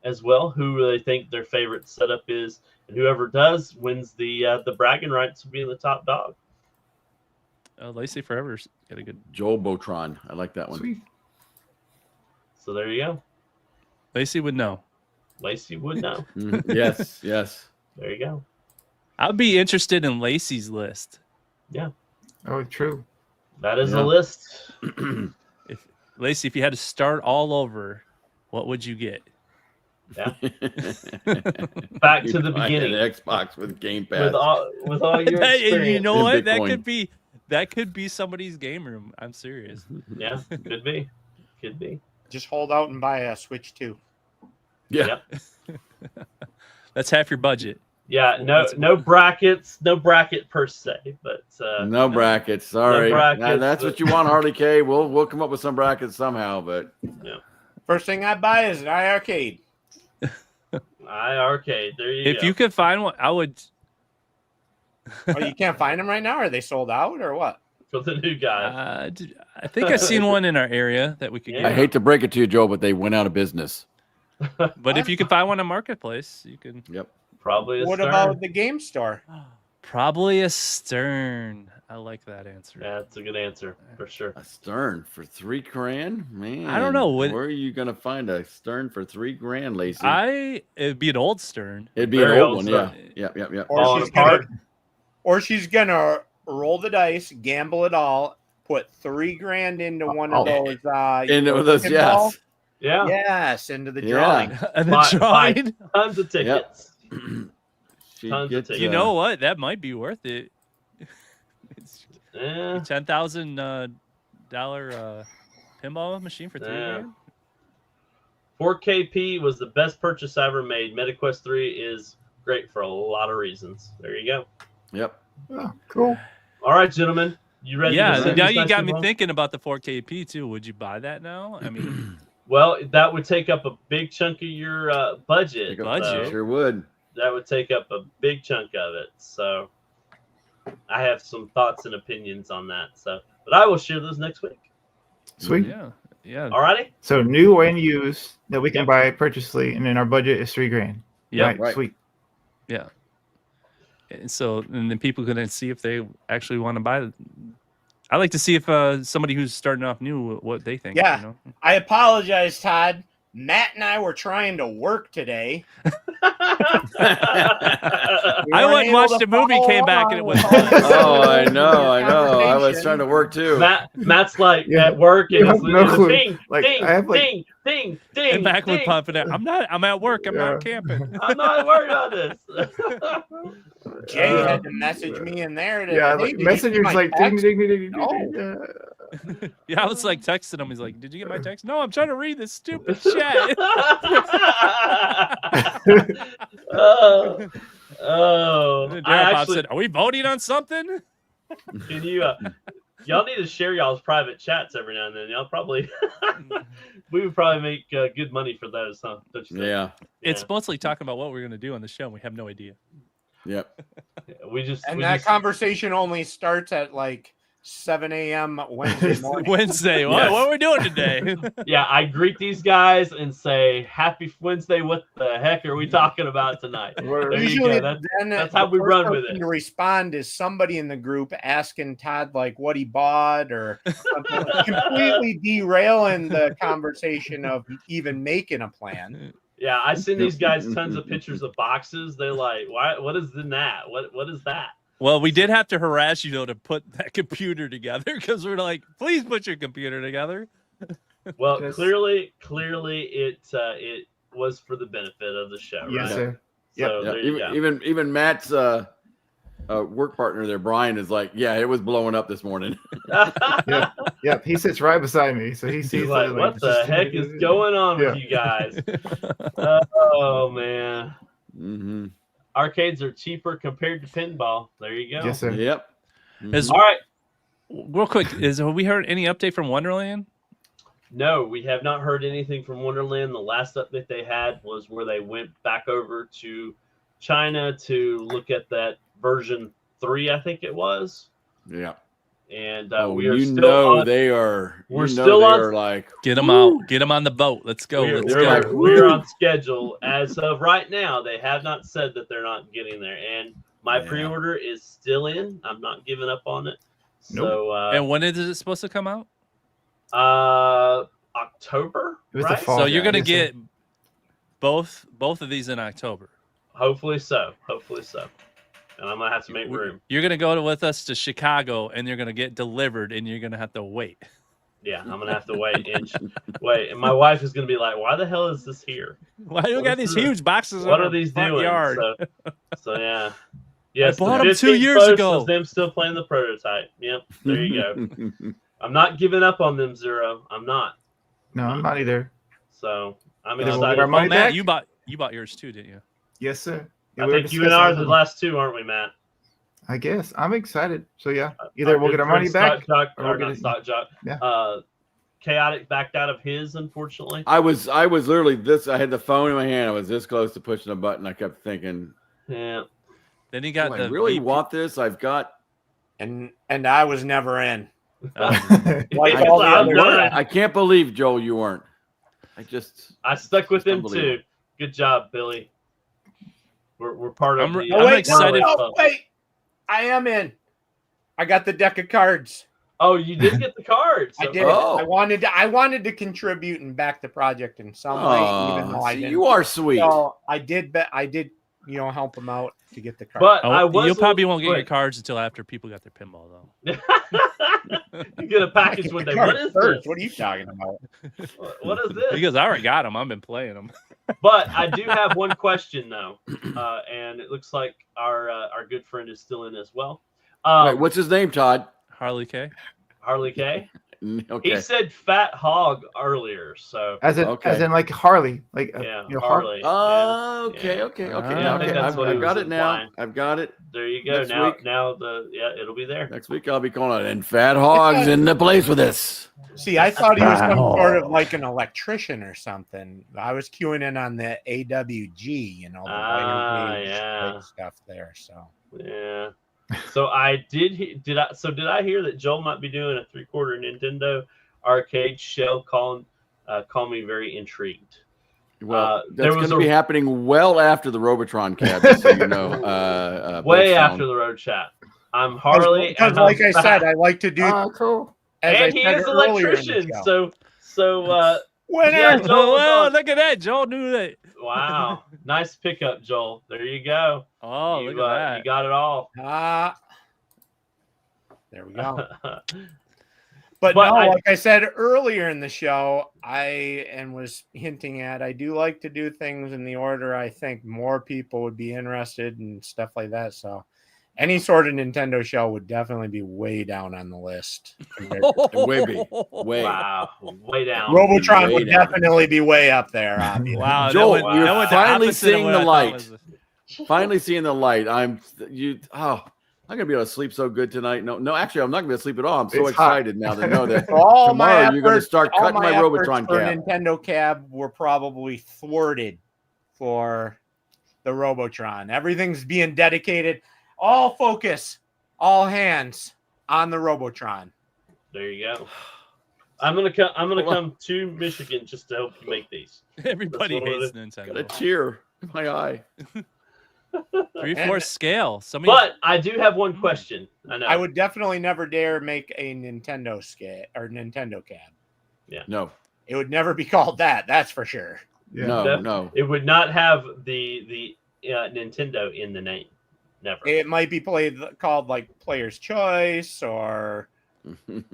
as well. Who they think their favorite setup is, and whoever does wins the bragging rights of being the top dog. Lacey Forever's got a good. Joel Botron. I like that one. Sweet. So there you go. Lacey would know. Lacey would know. Mhm. Yes, yes. There you go. I'd be interested in Lacey's list. Oh, true. That is Yeah. a list. If Lacey, if you had to start all over, what would you get? Yeah. Back to You'd the buy beginning. an Xbox with Game Pass. With all your Hey, experience. you know in what? Bitcoin. That could be somebody's game room. I'm serious. Yeah, could be. Could be. Just hold out and buy a Switch 2. Yeah. That's half your budget. Yeah, no brackets, no bracket per se, but No brackets. Sorry. brackets, That's but- what you want, Harley K. We'll come up with some brackets somehow, but First thing I buy is an iArcade. iArcade. There you If go. you could find one, I would. Oh, you can't find them right now? Are they sold out or what? For the new guy. I think I've seen one in our area that we could Yeah. I get. hate to break it to you, Joe, but they went out of business. But if you could find one in Marketplace, you can. Yep. Probably a What Stern. about the game store? Probably a Stern. I like that answer. Yeah, that's a good answer for sure. A Stern for $3,000, man. I don't know. Where are you gonna find a Stern for $3,000, Lacey? It'd be an old Stern. It'd be Very an old old one, yeah. Stern. Yep. Falling apart. Or she's gonna roll the dice, gamble it all, put $3,000 into one of Oh. those. And with those, pinball. yes. Yeah, Yes, into the Yeah. drawing. And the Buy- drawing. tons of tickets. She Tons of gets, tickets. You know what? That might be worth it. It's Yeah, $10,000 pinball machine for Yeah. $3,000. 4KP was the best purchase I ever made. MetaQuest 3 is great for a lot of reasons. There you go. Yep. Oh, cool. All right, gentlemen. You ready? to Yeah, send now this you nice got and me long? thinking about the 4KP too. Would you buy that now? I mean, Well, that would take up a big chunk of your budget. Take a- Budget. Sure would. That would take up a big chunk of it. So I have some thoughts and opinions on that. So, But I will share those next week. Sweet. Yeah. Alrighty. So new or in use that we can buy purchasely, and then our budget is $3,000. Yeah. Right. Sweet. Yeah. And so, and then people can see if they actually want to buy it. I like to see if somebody who's starting off new, what they think. Yeah. You know? I apologize, Todd. Matt and I were trying to work today. I went and watched a movie, came back, and it was. Oh, I know. I was trying to work too. Matt's like Yeah. at work, and You it's have no clue. ding, Like, ding, I have, like- ding, ding, ding. And back with ding. pumping out. I'm at work. I'm not camping. I'm not worried about this. Jay had to message me in there. To, Yeah, hey, like did you messengers get my like ding, text? ding, ding, ding, No. ding, ding. Yeah, I was like texting him. He's like, "Did you get my text?" No, I'm trying to read this stupid chat. Oh, And I Darren Pop actually, said, "Are we voting on something?" can you, y'all need to share y'all's private chats every now and then. Y'all probably, we would probably make good money for those, huh? Don't you think? Yeah. It's mostly talking about what we're going to do on the show. And we have no idea. Yep. We just, And we that just, conversation only starts at like 7 a.m. Wednesday morning. Wednesday. Yes. What are we doing today? yeah, I greet these guys and say, "Happy Wednesday." What the heck are we talking about tonight? Word. There you Usually, go. that's how we run with it. To respond is somebody in the group asking Todd like what he bought or something, completely derailing the conversation of even making a plan. Yeah, I send these guys tons of pictures of boxes. They're like, "Why? What is in that? What is that?" Well, we did have to harass you, though, to put that computer together because we're like, please put your computer together. Well, Just- clearly, it was for the benefit of the show, Yes, right? sir. So Yeah. there you go. Even Matt's work partner there, Brian, is like, yeah, it was blowing up this morning. Yep. He sits right beside me, so he sees He's like, it, "What the heck is going on with you guys?" Oh man, Mm-hmm. arcades are cheaper compared to pinball. There you go. Yes, sir. Yep. Is- All right. Real quick, have we heard any update from Wonderland? No, we have not heard anything from Wonderland. The last update they had was where they went back over to China to look at that version 3, I think it was. Yeah. And Oh, we are you still know on, they are. we're you know still they on- are like. Get them out. Get them on the boat. Let's go. Let's go. we're on schedule. As of right now, they have not said that they're not getting there. And my Yeah. pre-order is still in. I'm not giving up on it. Nope. So And when is it supposed to come out? October, It was the right? fall. So you're going to Yes, sir. get both of these in October. Hopefully so. And I'm gonna have to make room. You're going to go with us to Chicago, and you're going to get delivered, and you're going to have to wait. Yeah, I'm gonna have to wait. And my wife is gonna be like, "Why the hell is this here? Why do you What got is these this? huge boxes What in are our these front doing?" yard? So yeah. Yes, bought the 'em 2 15 years post ago. was them still playing the prototype. Yep, there you go. I'm not giving up on them, Zero. I'm not. No, I'm not either. So I'm Then we'll excited. get our Oh, money Matt, back? you bought yours too, didn't you? Yes, sir. Yeah, I we were think you and I are the discussing- last two, aren't we, Matt? I guess I'm excited. So yeah, either we'll good get our money friend back. Stock Jock, or or we'll not get it- Stock Jock. Yeah. Chaotic backed out of his, unfortunately. I was literally this. I had the phone in my hand. I was this close to pushing a button. I kept thinking, Yeah. Then he do got I the really VP want this? I've got. And I was never in. Like all the others. I can't believe, Joel, you weren't. I stuck with him too. Unbelievable. Good job, Billy. We're part of I'm the. I'm wait, excited. No, wait. I am in. I got the deck of cards. Oh, you did get the cards. I So- did. Oh. I wanted to contribute and back the project in some way, even though I see, didn't. you are sweet. So I did help him out to get the cards. But Oh, I was. you probably won't get your quick. cards until after people got their pinball, though. You get a I package get one the day. cards What is first. this? What are you talking about? What is this? Because I already got them. I've been playing them. But I do have one question though, and it looks like our good friend is still in as well. Wait, what's his name, Todd? Harley K. Harley K. Okay. He said fat hog earlier, so as in like Harley, like yeah, you know, Harley. Oh, okay, Yeah. okay. Yeah, I Okay. think that's what he I've got was it now. implying. I've got it. There you go. Next Now, week. it'll be there. Next week I'll be calling it. And Fat Hog's in the place with this. See, I thought he was some sort of like an electrician or something. I was queuing in on the AWG, the Ah, wire gauge yeah. stuff there. So Yeah. So I did. Did I hear that Joel might be doing a 3/4 Nintendo arcade show? Call me very intrigued. Well, there that's was going to be happening well after the Robotron cab, just so you know. way after the road chat. I'm Harley, Because and like I'm I said, back. I like to do. Oh, cool. As And I he said is earlier in the electrician. show. So Winner. yeah, Joel was Well, on. look at that. Joel knew that. Wow, nice pickup, Joel. There you go. Oh, you, look at that. You got it all. There we go. But no, like I said earlier in the show, was hinting at, I do like to do things in the order I think more people would be interested and stuff like that. So any sort of Nintendo show would definitely be way down on the list. Way. Wow, way down. Robotron Way would down. definitely be way up there. Obviously. Wow, Joel, that went you're the finally opposite of seeing what the I thought light. was- Finally seeing the light. I'm gonna be able to sleep so good tonight. No, actually, I'm not gonna be able to sleep at all. I'm so It's hot. excited now to know that All tomorrow my you're gonna efforts- start all cutting my efforts Robotron for cab. Nintendo cab were probably thwarted for the Robotron. Everything's being dedicated. All focus, all hands on the Robotron. There you go. I'm gonna come to Michigan just to help you make these. Everybody That's what hates it Nintendo. Got a tear in my eye. 3/4 scale. But I do have one question. I know. I would definitely never dare make a Nintendo Nintendo cab. No, It would never be called that. That's for sure. Yeah. no. It would not have the Nintendo in the name. Never. It might be called like Player's Choice or.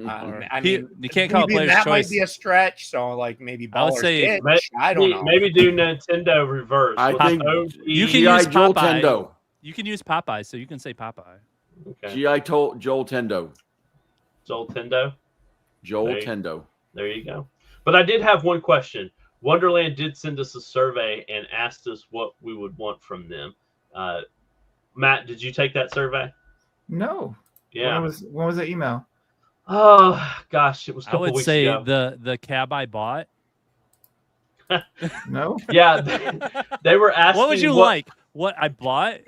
I mean, you can't call it maybe Player's that Choice. might be a stretch. So like maybe I would Baller's say- Ditch. I don't know. Maybe do Nintendo reverse. I with think OG. You can G.I. use Joel Popeye. Tendo. You can use Popeye, so you can say Popeye. Okay. G.I. Joel Tendo. Joel Tendo. Joel There you- Tendo. There you go. But I did have one question. Wonderland did send us a survey and asked us what we would want from them. Matt, did you take that survey? No. Yeah. When was the email? Oh gosh, it was a I couple would weeks say ago. the cab I bought. No. Yeah, they were asking. What would you like? What I bought?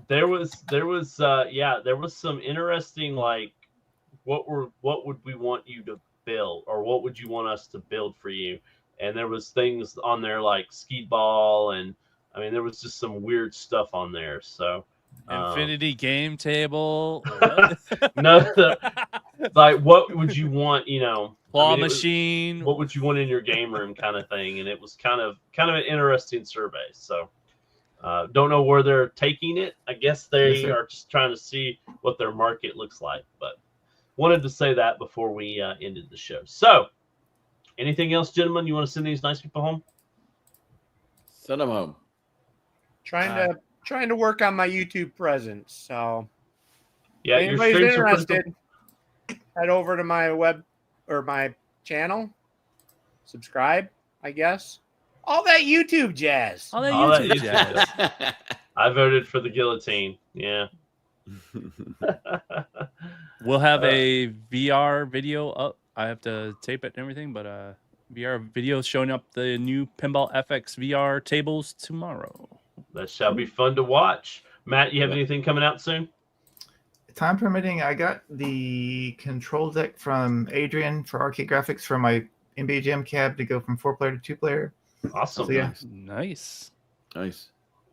There was some interesting like what would we want you to build, or what would you want us to build for you? And there was things on there like skee ball, and I mean there was just some weird stuff on there. So Infinity game table. no, like what would you want? You know, Claw I mean, it was- machine. what would you want in your game room, kind of thing? And it was kind of an interesting survey. So don't know where they're taking it. I guess they Yes, sir. are just trying to see what their market looks like. But wanted to say that before we ended the show. So anything else, gentlemen? You want to send these nice people home? Send them home. Trying to work on my YouTube presence. So Yeah, if your anybody's streams are pretty interested, head over to my web or my channel. Subscribe, I guess. All that YouTube jazz. All that All that YouTube YouTube jazz. I voted for the guillotine. Yeah. We'll have a VR video up. I have to tape it and everything, but VR video showing up the new Pinball FX VR tables tomorrow. That shall be fun to watch. Matt, you have anything coming out soon? Time permitting, I got the control deck from Adrian for arcade graphics for my NBA Jam cab to go from 4-player to 2-player. Awesome. So, yeah. Nice. Nice.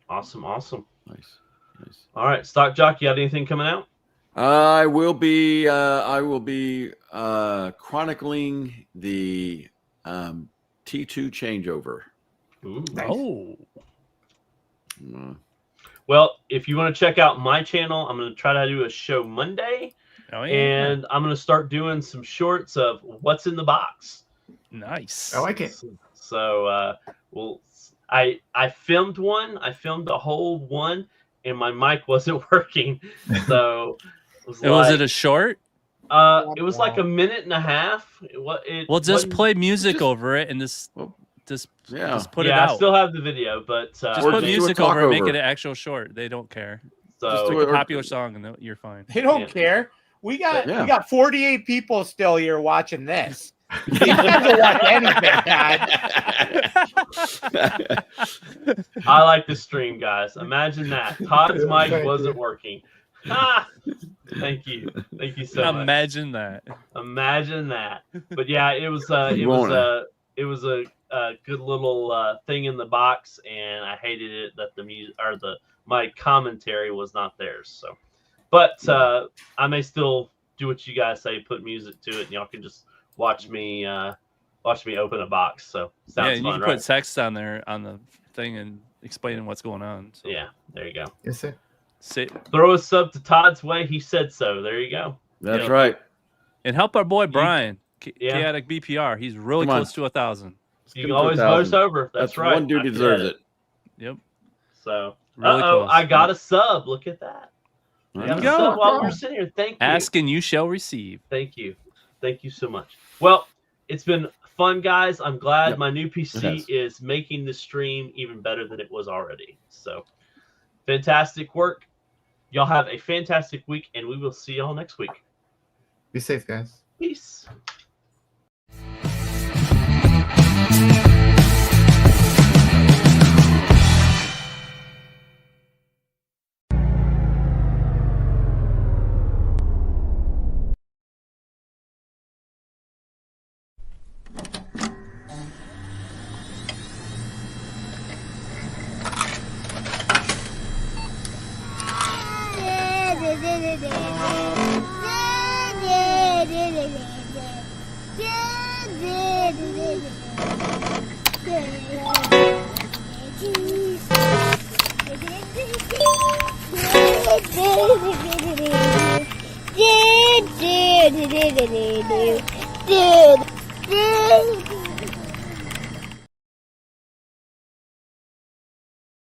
Awesome. Nice. All right, Stock Jock, you got anything coming out? I will be chronicling the T2 changeover. Ooh. Nice. Oh. Well, if you want to check out my channel, I'm going to try to do a show Monday, Oh yeah. and I'm going to start doing some shorts of what's in the box. Nice. I like it. So, I filmed one. I filmed a whole one, and my mic wasn't working. So, Was it a short? it was like a minute and a half. Well, just wasn't- play music just- over it and just Yeah. put it yeah, out. I still have the video, but Just Or put just do a music over it, make talkover. it an actual short. They don't care. Just so do Pick it. a popular song and you're fine. They don't Yeah. care. We got Yeah. 48 people still here watching this. These guys will watch anything, God. I like the stream, guys. Imagine that. Todd's mic Thank wasn't you. working. Thank you so much. Imagine that. Imagine that. But yeah, it was a good little thing in the box, and I hated it that the music or my commentary was not theirs. So, but I may still do what you guys say, put music to it, and y'all can just watch me open a box. So sounds you fun, can right? put text on there on the thing and explaining what's going on. So. Yeah, there you go. Yes, sir. Throw a sub to Todd's way. He said so. There you go. That's right. And help our boy Brian, yeah. Chaotic BPR. He's really close to 1,000. You can always vote over. That's right. One dude deserves it. Yep. So, really close. I got a sub. Look at that. There got you a go. sub while we're sitting here. Thank you. Ask and you shall receive. Thank you. Thank you so much. Well, it's been fun, guys. I'm glad my new PC is making the stream even better than it was already. So, fantastic work. Y'all have a fantastic week, and we will see y'all next week. Be safe, guys. Peace. Dude.